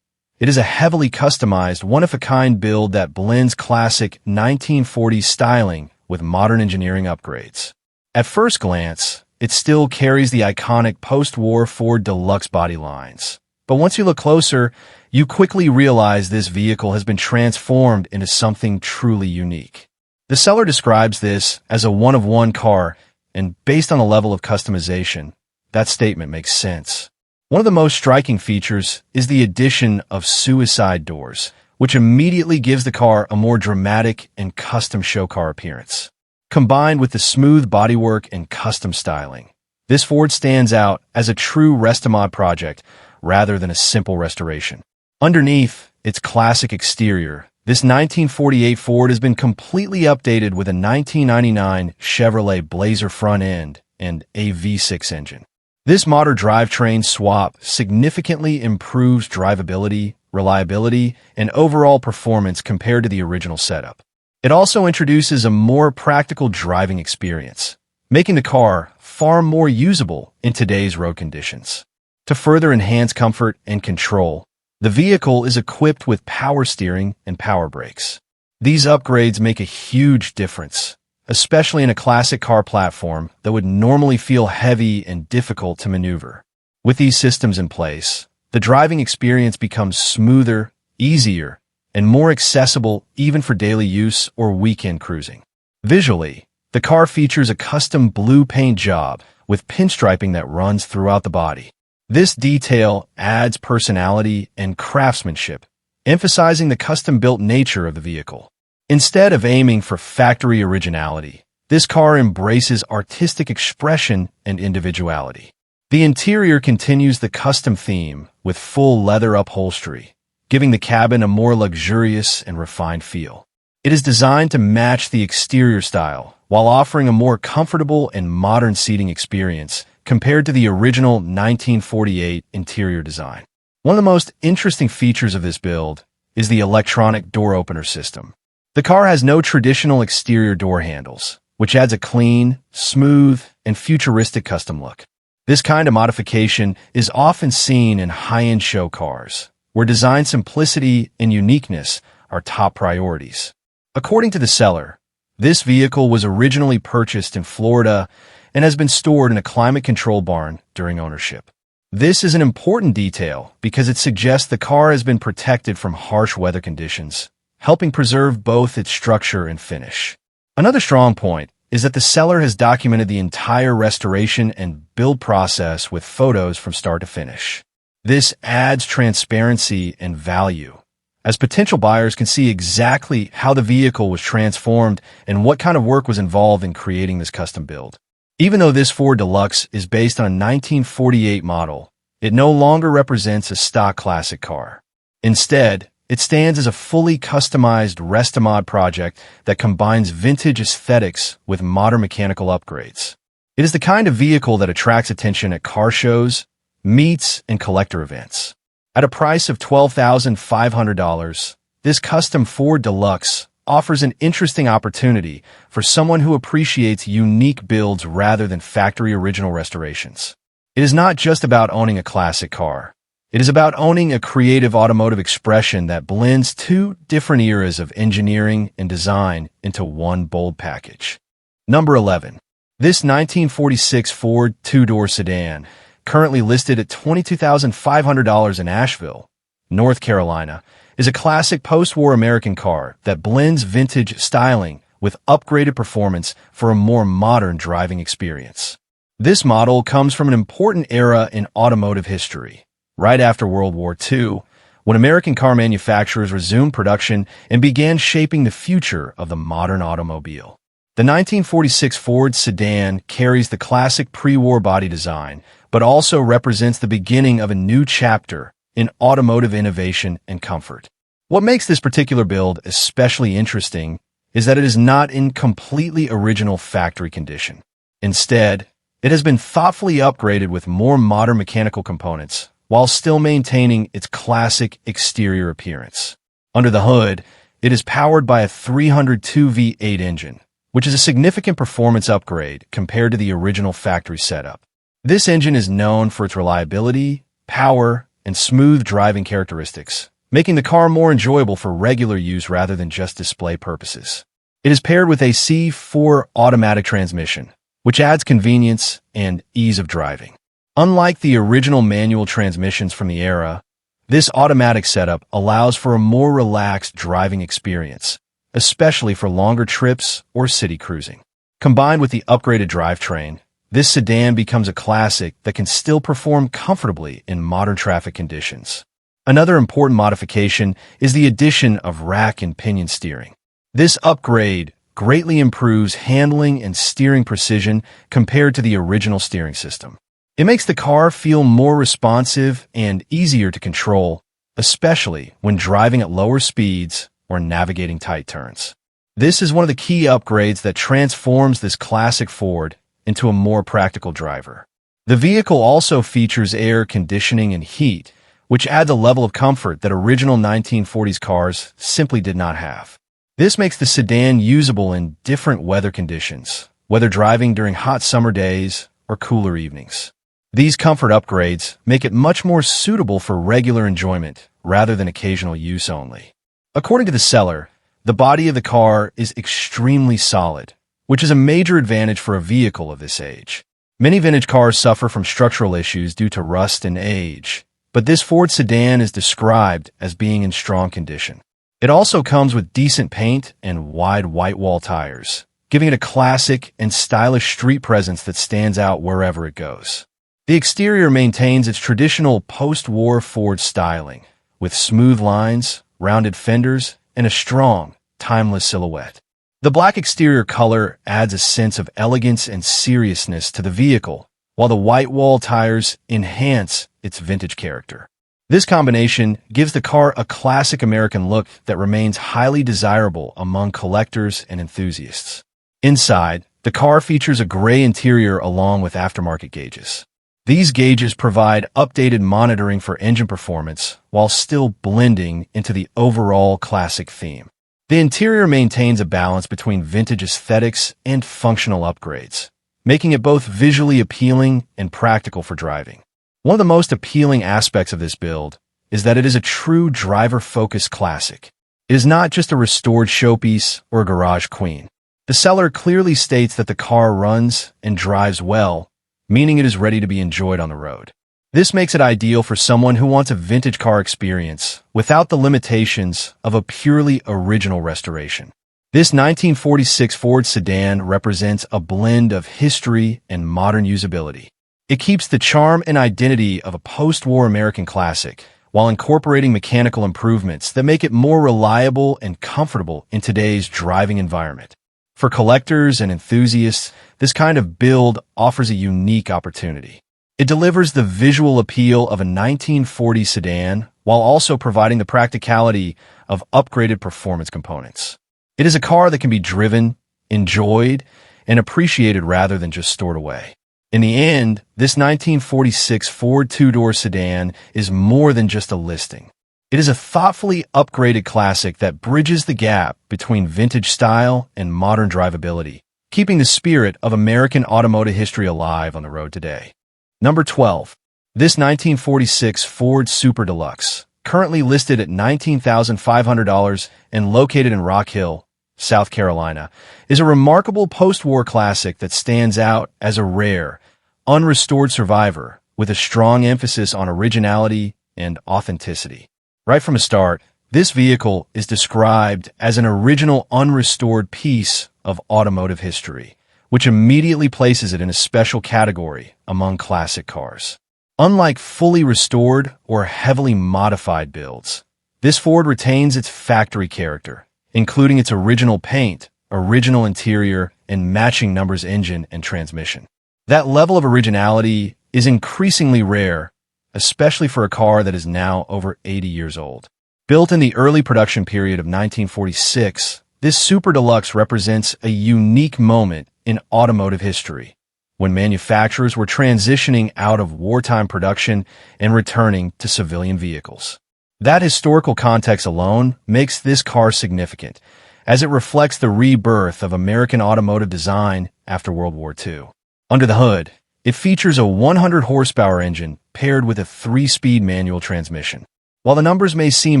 It is a heavily customized, one-of-a-kind build that blends classic 1940s styling with modern engineering upgrades. At first glance, it still carries the iconic post-war Ford Deluxe body lines. But once you look closer, you quickly realize this vehicle has been transformed into something truly unique. The seller describes this as a one-of-one car, and based on the level of customization, that statement makes sense. One of the most striking features is the addition of suicide doors, which immediately gives the car a more dramatic and custom show car appearance. Combined with the smooth bodywork and custom styling, this Ford stands out as a true Restomod project rather than a simple restoration. Underneath its classic exterior, this 1948 Ford has been completely updated with a 1999 Chevrolet Blazer front end and a V6 engine. This modern drivetrain swap significantly improves drivability, reliability, and overall performance compared to the original setup. It also introduces a more practical driving experience, making the car far more usable in today's road conditions. To further enhance comfort and control, the vehicle is equipped with power steering and power brakes. These upgrades make a huge difference, especially in a classic car platform that would normally feel heavy and difficult to maneuver. With these systems in place, the driving experience becomes smoother, easier, and more accessible even for daily use or weekend cruising. Visually, the car features a custom blue paint job with pinstriping that runs throughout the body. This detail adds personality and craftsmanship, emphasizing the custom-built nature of the vehicle. Instead of aiming for factory originality, this car embraces artistic expression and individuality. The interior continues the custom theme with full leather upholstery, giving the cabin a more luxurious and refined feel. It is designed to match the exterior style while offering a more comfortable and modern seating experience compared to the original 1948 interior design. One of the most interesting features of this build is the electronic door opener system. The car has no traditional exterior door handles, which adds a clean, smooth, and futuristic custom look. This kind of modification is often seen in high-end show cars, where design simplicity and uniqueness are top priorities. According to the seller, this vehicle was originally purchased in Florida and has been stored in a climate-controlled barn during ownership. This is an important detail because it suggests the car has been protected from harsh weather conditions, helping preserve both its structure and finish. Another strong point is that the seller has documented the entire restoration and build process with photos from start to finish. This adds transparency and value, as potential buyers can see exactly how the vehicle was transformed and what kind of work was involved in creating this custom build. Even though this Ford Deluxe is based on a 1948 model, it no longer represents a stock classic car. Instead, it stands as a fully customized Restomod project that combines vintage aesthetics with modern mechanical upgrades. It is the kind of vehicle that attracts attention at car shows, meets, and collector events. At a price of $12,500, this custom Ford Deluxe offers an interesting opportunity for someone who appreciates unique builds rather than factory original restorations. It is not just about owning a classic car. It is about owning a creative automotive expression that blends two different eras of engineering and design into one bold package. Number 11. This 1946 Ford two-door sedan, currently listed at $22,500 in Asheville, North Carolina, is a classic post-war American car that blends vintage styling with upgraded performance for a more modern driving experience. This model comes from an important era in automotive history, right after World War II, when American car manufacturers resumed production and began shaping the future of the modern automobile. The 1946 Ford sedan carries the classic pre-war body design, but also represents the beginning of a new chapter in automotive innovation and comfort. What makes this particular build especially interesting is that it is not in completely original factory condition. Instead, it has been thoughtfully upgraded with more modern mechanical components while still maintaining its classic exterior appearance. Under the hood, it is powered by a 302 V8 engine, which is a significant performance upgrade compared to the original factory setup. This engine is known for its reliability, power, and smooth driving characteristics, making the car more enjoyable for regular use rather than just display purposes. It is paired with a C4 automatic transmission, which adds convenience and ease of driving. Unlike the original manual transmissions from the era, this automatic setup allows for a more relaxed driving experience, especially for longer trips or city cruising. Combined with the upgraded drivetrain, this sedan becomes a classic that can still perform comfortably in modern traffic conditions. Another important modification is the addition of rack and pinion steering. This upgrade greatly improves handling and steering precision compared to the original steering system. It makes the car feel more responsive and easier to control, especially when driving at lower speeds or navigating tight turns. This is one of the key upgrades that transforms this classic Ford into a more practical driver. The vehicle also features air conditioning and heat, which adds a level of comfort that original 1940s cars simply did not have. This makes the sedan usable in different weather conditions, whether driving during hot summer days or cooler evenings. These comfort upgrades make it much more suitable for regular enjoyment rather than occasional use only. According to the seller, the body of the car is extremely solid, which is a major advantage for a vehicle of this age. Many vintage cars suffer from structural issues due to rust and age, but this Ford sedan is described as being in strong condition. It also comes with decent paint and wide white wall tires, giving it a classic and stylish street presence that stands out wherever it goes. The exterior maintains its traditional post-war Ford styling, with smooth lines, rounded fenders, and a strong, timeless silhouette. The black exterior color adds a sense of elegance and seriousness to the vehicle, while the white wall tires enhance its vintage character. This combination gives the car a classic American look that remains highly desirable among collectors and enthusiasts. Inside, the car features a gray interior along with aftermarket gauges. These gauges provide updated monitoring for engine performance while still blending into the overall classic theme. The interior maintains a balance between vintage aesthetics and functional upgrades, making it both visually appealing and practical for driving. One of the most appealing aspects of this build is that it is a true driver-focused classic. It is not just a restored showpiece or a garage queen. The seller clearly states that the car runs and drives well, meaning it is ready to be enjoyed on the road. This makes it ideal for someone who wants a vintage car experience without the limitations of a purely original restoration. This 1946 Ford sedan represents a blend of history and modern usability. It keeps the charm and identity of a post-war American classic while incorporating mechanical improvements that make it more reliable and comfortable in today's driving environment. For collectors and enthusiasts, this kind of build offers a unique opportunity. It delivers the visual appeal of a 1940 sedan while also providing the practicality of upgraded performance components. It is a car that can be driven, enjoyed, and appreciated rather than just stored away. In the end, this 1946 Ford two-door sedan is more than just a listing. It is a thoughtfully upgraded classic that bridges the gap between vintage style and modern drivability, keeping the spirit of American automotive history alive on the road today. Number 12. This 1946 Ford Super Deluxe, currently listed at $19,500 and located in Rock Hill, South Carolina, is a remarkable post-war classic that stands out as a rare, unrestored survivor with a strong emphasis on originality and authenticity. Right from the start, this vehicle is described as an original unrestored piece of automotive history, which immediately places it in a special category among classic cars. Unlike fully restored or heavily modified builds, this Ford retains its factory character, including its original paint, original interior, and matching numbers engine and transmission. That level of originality is increasingly rare, especially for a car that is now over 80 years old. Built in the early production period of 1946, this Super Deluxe represents a unique moment in automotive history, when manufacturers were transitioning out of wartime production and returning to civilian vehicles. That historical context alone makes this car significant, as it reflects the rebirth of American automotive design after World War II. Under the hood, it features a 100-horsepower engine paired with a 3-speed manual transmission. While the numbers may seem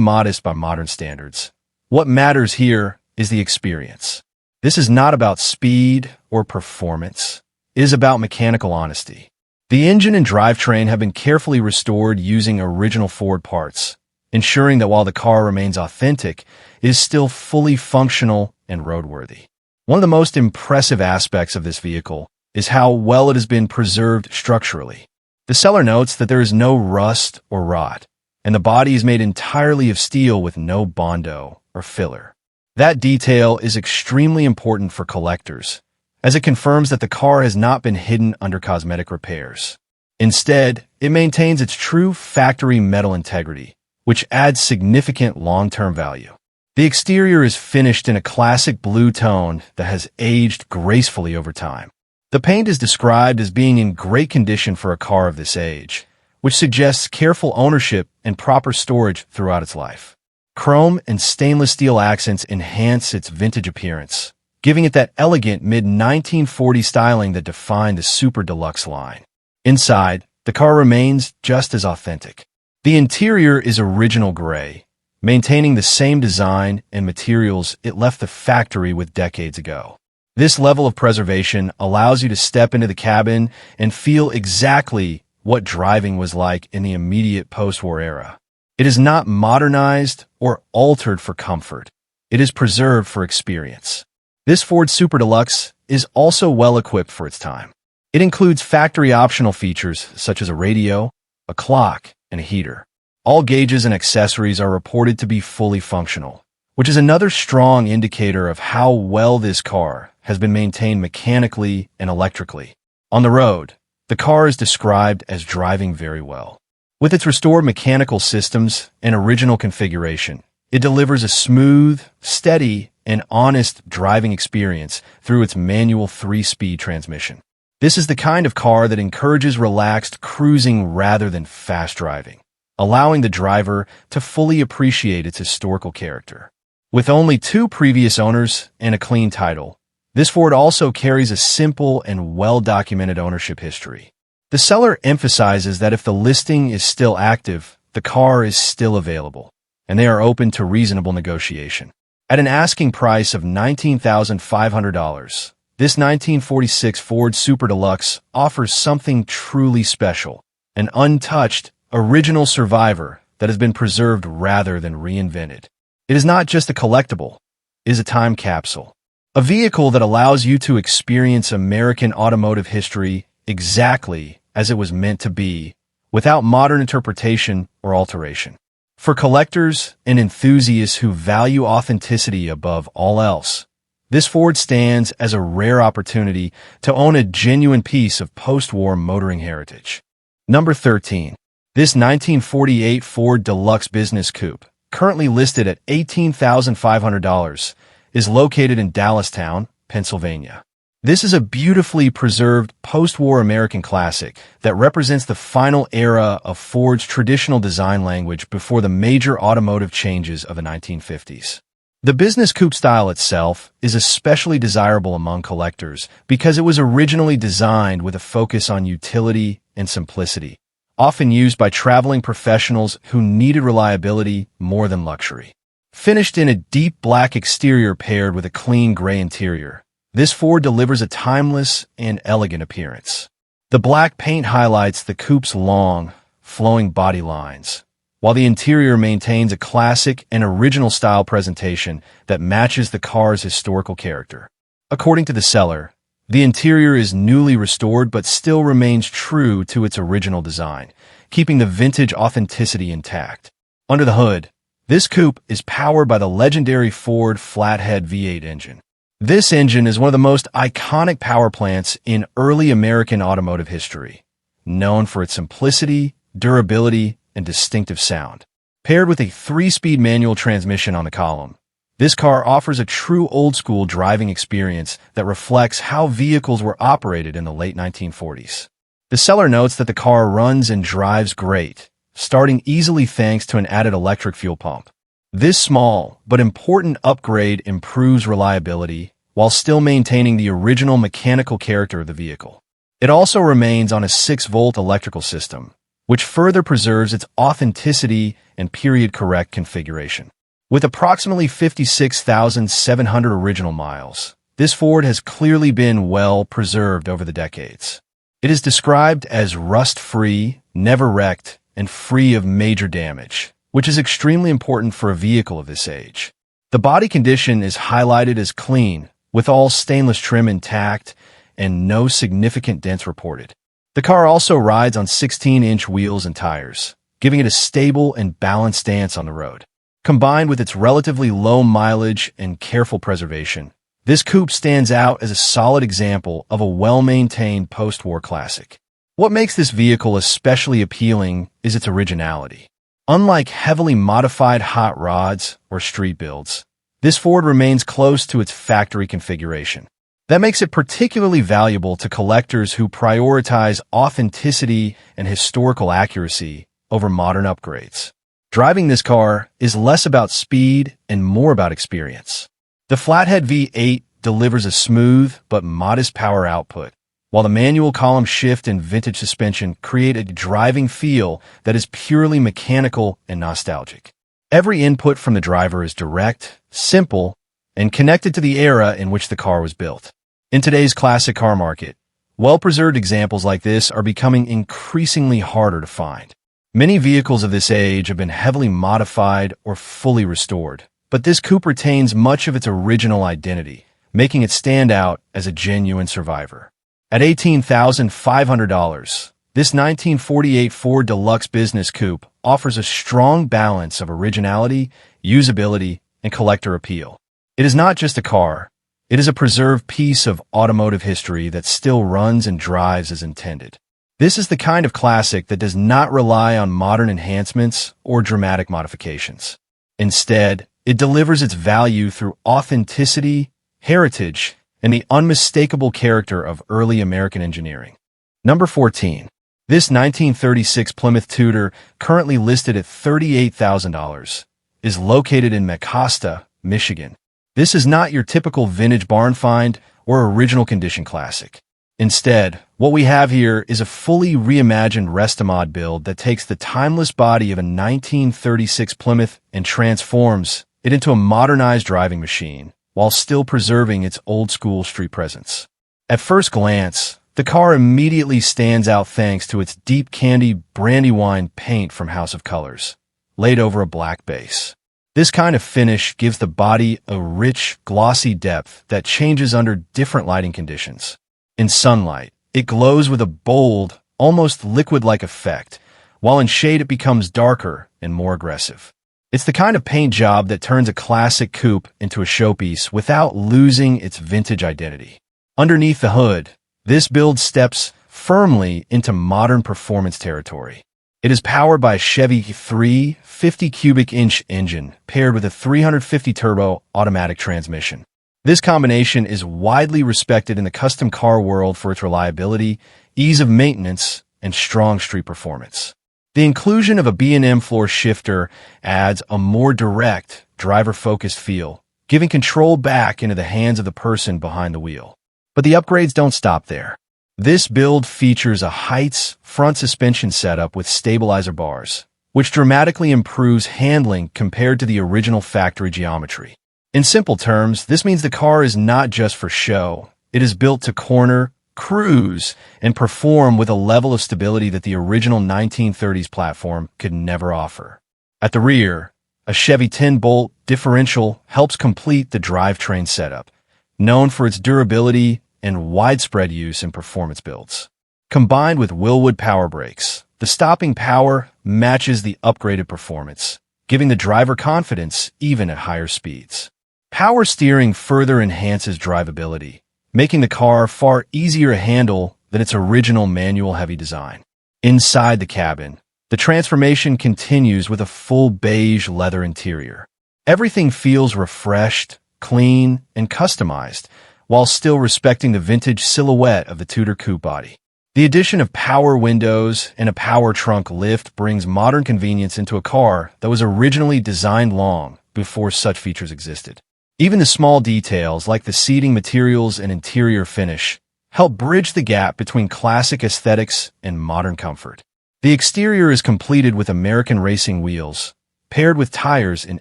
modest by modern standards, what matters here is the experience. This is not about speed or performance. It is about mechanical honesty. The engine and drivetrain have been carefully restored using original Ford parts, ensuring that while the car remains authentic, it is still fully functional and roadworthy. One of the most impressive aspects of this vehicle is how well it has been preserved structurally. The seller notes that there is no rust or rot, and the body is made entirely of steel with no bondo or filler. That detail is extremely important for collectors, as it confirms that the car has not been hidden under cosmetic repairs. Instead, it maintains its true factory metal integrity, which adds significant long-term value. The exterior is finished in a classic blue tone that has aged gracefully over time. The paint is described as being in great condition for a car of this age, which suggests careful ownership and proper storage throughout its life. Chrome and stainless steel accents enhance its vintage appearance, giving it that elegant mid-1940 styling that defined the Super Deluxe line. Inside, the car remains just as authentic. The interior is original gray, maintaining the same design and materials it left the factory with decades ago. This level of preservation allows you to step into the cabin and feel exactly what driving was like in the immediate post-war era. It is not modernized or altered for comfort. It is preserved for experience. This Ford Super Deluxe is also well equipped for its time. It includes factory optional features such as a radio, a clock, and a heater. All gauges and accessories are reported to be fully functional, which is another strong indicator of how well this car has been maintained mechanically and electrically. On the road, the car is described as driving very well. With its restored mechanical systems and original configuration, it delivers a smooth, steady, and honest driving experience through its manual 3-speed transmission. This is the kind of car that encourages relaxed cruising rather than fast driving, allowing the driver to fully appreciate its historical character. With only 2 previous owners and a clean title, this Ford also carries a simple and well-documented ownership history. The seller emphasizes that if the listing is still active, the car is still available, and they are open to reasonable negotiation. At an asking price of $19,500, this 1946 Ford Super Deluxe offers something truly special, an untouched, original survivor that has been preserved rather than reinvented. It is not just a collectible, it is a time capsule. A vehicle that allows you to experience American automotive history exactly as it was meant to be, without modern interpretation or alteration. For collectors and enthusiasts who value authenticity above all else, this Ford stands as a rare opportunity to own a genuine piece of post-war motoring heritage. Number 13. This 1948 Ford Deluxe Business Coupe, currently listed at $18,500, is located in Dallastown, Pennsylvania. This is a beautifully preserved post-war American classic that represents the final era of Ford's traditional design language before the major automotive changes of the 1950s. The business coupe style itself is especially desirable among collectors because it was originally designed with a focus on utility and simplicity, often used by traveling professionals who needed reliability more than luxury. Finished in a deep black exterior paired with a clean gray interior, this Ford delivers a timeless and elegant appearance. The black paint highlights the coupe's long, flowing body lines, while the interior maintains a classic and original style presentation that matches the car's historical character. According to the seller, the interior is newly restored but still remains true to its original design, keeping the vintage authenticity intact. Under the hood, this coupe is powered by the legendary Ford flathead V8 engine. This engine is one of the most iconic power plants in early American automotive history, known for its simplicity, durability, and distinctive sound. Paired with a 3-speed manual transmission on the column, this car offers a true old-school driving experience that reflects how vehicles were operated in the late 1940s. The seller notes that the car runs and drives great, starting easily thanks to an added electric fuel pump. This small but important upgrade improves reliability while still maintaining the original mechanical character of the vehicle. It also remains on a 6-volt electrical system, which further preserves its authenticity and period-correct configuration. With approximately 56,700 original miles, this Ford has clearly been well preserved over the decades. It is described as rust-free, never wrecked, and free of major damage, which is extremely important for a vehicle of this age. The body condition is highlighted as clean, with all stainless trim intact and no significant dents reported. The car also rides on 16-inch wheels and tires, giving it a stable and balanced stance on the road. Combined with its relatively low mileage and careful preservation, this coupe stands out as a solid example of a well-maintained post-war classic. What makes this vehicle especially appealing is its originality. Unlike heavily modified hot rods or street builds, this Ford remains close to its factory configuration. That makes it particularly valuable to collectors who prioritize authenticity and historical accuracy over modern upgrades. Driving this car is less about speed and more about experience. The flathead V8 delivers a smooth but modest power output, while the manual column shift and vintage suspension create a driving feel that is purely mechanical and nostalgic. Every input from the driver is direct, simple, and connected to the era in which the car was built. In today's classic car market, well-preserved examples like this are becoming increasingly harder to find. Many vehicles of this age have been heavily modified or fully restored, but this coupe retains much of its original identity, making it stand out as a genuine survivor. At $18,500, this 1948 Ford Deluxe Business Coupe offers a strong balance of originality, usability, and collector appeal. It is not just a car. It is a preserved piece of automotive history that still runs and drives as intended. This is the kind of classic that does not rely on modern enhancements or dramatic modifications. Instead, it delivers its value through authenticity, heritage, and the unmistakable character of early American engineering. Number 14. This 1936 Plymouth Tutor, currently listed at $38,000, is located in Mecosta, Michigan. This is not your typical vintage barn find or original condition classic. Instead, what we have here is a fully reimagined Restomod build that takes the timeless body of a 1936 Plymouth and transforms it into a modernized driving machine, while still preserving its old-school street presence. At first glance, the car immediately stands out thanks to its deep candy brandywine paint from House of Colors, laid over a black base. This kind of finish gives the body a rich, glossy depth that changes under different lighting conditions. In sunlight, it glows with a bold, almost liquid-like effect, while in shade it becomes darker and more aggressive. It's the kind of paint job that turns a classic coupe into a showpiece without losing its vintage identity. Underneath the hood, this build steps firmly into modern performance territory. It is powered by a Chevy 350 cubic inch engine paired with a 350 turbo automatic transmission. This combination is widely respected in the custom car world for its reliability, ease of maintenance, and strong street performance. The inclusion of a B&M floor shifter adds a more direct, driver-focused feel, giving control back into the hands of the person behind the wheel. But the upgrades don't stop there. This build features a Heights front suspension setup with stabilizer bars, which dramatically improves handling compared to the original factory geometry. In simple terms, this means the car is not just for show. It is built to corner, cruise, and perform with a level of stability that the original 1930s platform could never offer. At the rear, a Chevy 10-bolt differential helps complete the drivetrain setup, known for its durability and widespread use in performance builds. Combined with Wilwood power brakes, the stopping power matches the upgraded performance, giving the driver confidence even at higher speeds. Power steering further enhances drivability, making the car far easier to handle than its original manual-heavy design. Inside the cabin, the transformation continues with a full beige leather interior. Everything feels refreshed, clean, and customized, while still respecting the vintage silhouette of the Tudor coupe body. The addition of power windows and a power trunk lift brings modern convenience into a car that was originally designed long before such features existed. Even the small details like the seating materials and interior finish help bridge the gap between classic aesthetics and modern comfort. The exterior is completed with American racing wheels, paired with tires in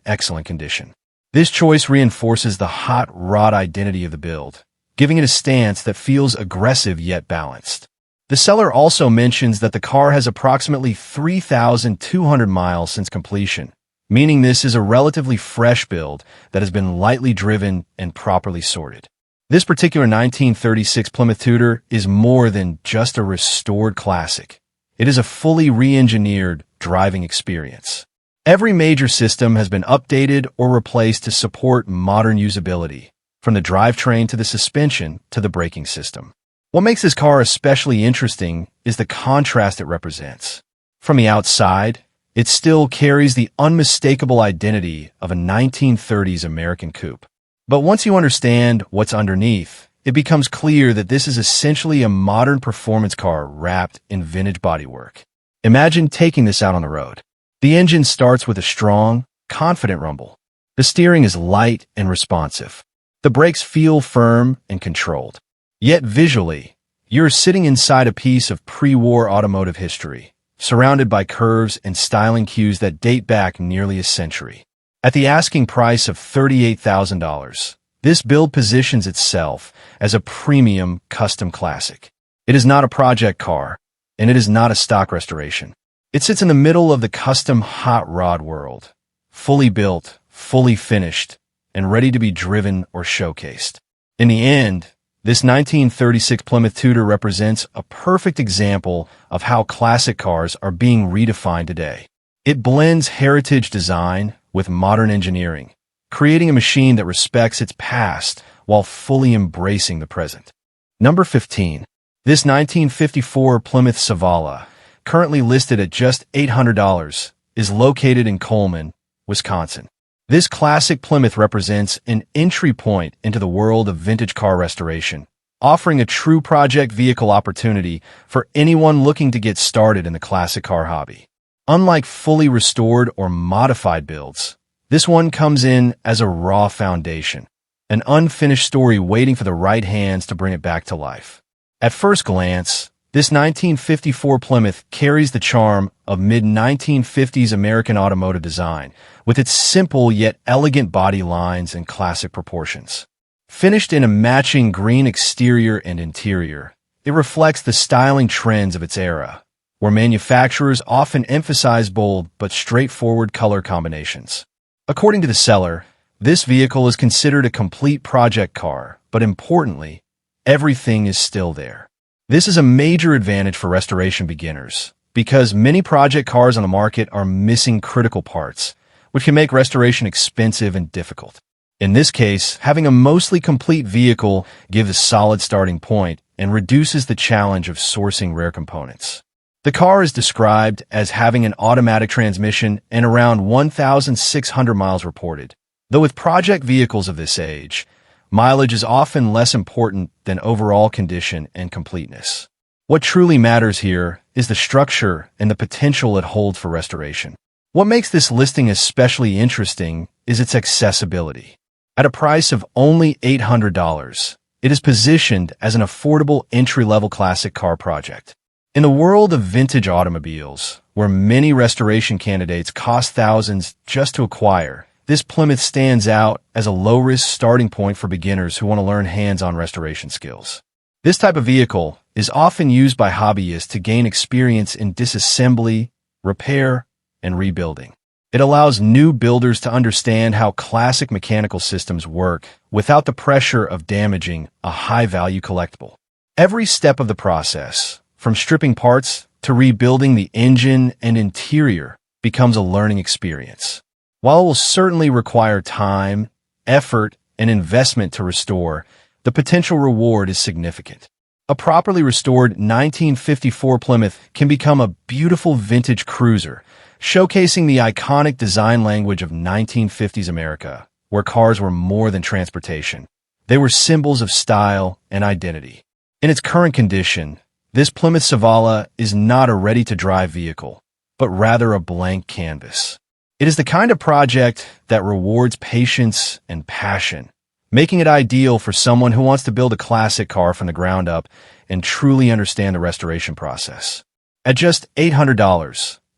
excellent condition. This choice reinforces the hot rod identity of the build, giving it a stance that feels aggressive yet balanced. The seller also mentions that the car has approximately 3,200 miles since completion, meaning this is a relatively fresh build that has been lightly driven and properly sorted. This particular 1936 Plymouth Tutor is more than just a restored classic. It is a fully re-engineered driving experience. Every major system has been updated or replaced to support modern usability, from the drivetrain to the suspension to the braking system. What makes this car especially interesting is the contrast it represents. From the outside, it still carries the unmistakable identity of a 1930s American coupe. But once you understand what's underneath, it becomes clear that this is essentially a modern performance car wrapped in vintage bodywork. Imagine taking this out on the road. The engine starts with a strong, confident rumble. The steering is light and responsive. The brakes feel firm and controlled. Yet visually, you're sitting inside a piece of pre-war automotive history, surrounded by curves and styling cues that date back nearly a century. At the asking price of $38,000, this build positions itself as a premium custom classic. It is not a project car, and it is not a stock restoration. It sits in the middle of the custom hot rod world, fully built, fully finished, and ready to be driven or showcased. In the end, this 1936 Plymouth Tutor represents a perfect example of how classic cars are being redefined today. It blends heritage design with modern engineering, creating a machine that respects its past while fully embracing the present. Number 15. This 1954 Plymouth Savala, currently listed at just $800, is located in Coleman, Wisconsin. This classic Plymouth represents an entry point into the world of vintage car restoration, offering a true project vehicle opportunity for anyone looking to get started in the classic car hobby. Unlike fully restored or modified builds, this one comes in as a raw foundation, an unfinished story waiting for the right hands to bring it back to life. At first glance, this 1954 Plymouth carries the charm of mid-1950s American automotive design, with its simple yet elegant body lines and classic proportions. Finished in a matching green exterior and interior, it reflects the styling trends of its era, where manufacturers often emphasize bold but straightforward color combinations. According to the seller, this vehicle is considered a complete project car, but importantly, everything is still there. This is a major advantage for restoration beginners, because many project cars on the market are missing critical parts, which can make restoration expensive and difficult. In this case, having a mostly complete vehicle gives a solid starting point and reduces the challenge of sourcing rare components. The car is described as having an automatic transmission and around 1,600 miles reported. Though with project vehicles of this age, mileage is often less important than overall condition and completeness. What truly matters here is the structure and the potential it holds for restoration. What makes this listing especially interesting is its accessibility. At a price of only $800, it is positioned as an affordable entry-level classic car project. In the world of vintage automobiles, where many restoration candidates cost thousands just to acquire, this Plymouth stands out as a low-risk starting point for beginners who want to learn hands-on restoration skills. This type of vehicle is often used by hobbyists to gain experience in disassembly, repair, and rebuilding. It allows new builders to understand how classic mechanical systems work without the pressure of damaging a high-value collectible. Every step of the process, from stripping parts to rebuilding the engine and interior, becomes a learning experience. While it will certainly require time, effort, and investment to restore, the potential reward is significant. A properly restored 1954 Plymouth can become a beautiful vintage cruiser, showcasing the iconic design language of 1950s America, where cars were more than transportation. They were symbols of style and identity. In its current condition, this Plymouth Savala is not a ready-to-drive vehicle, but rather a blank canvas. It is the kind of project that rewards patience and passion, making it ideal for someone who wants to build a classic car from the ground up and truly understand the restoration process. At just $800,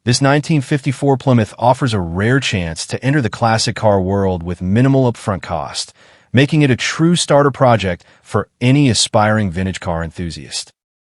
this 1954 Plymouth offers a rare chance to enter the classic car world with minimal upfront cost, making it a true starter project for any aspiring vintage car enthusiast.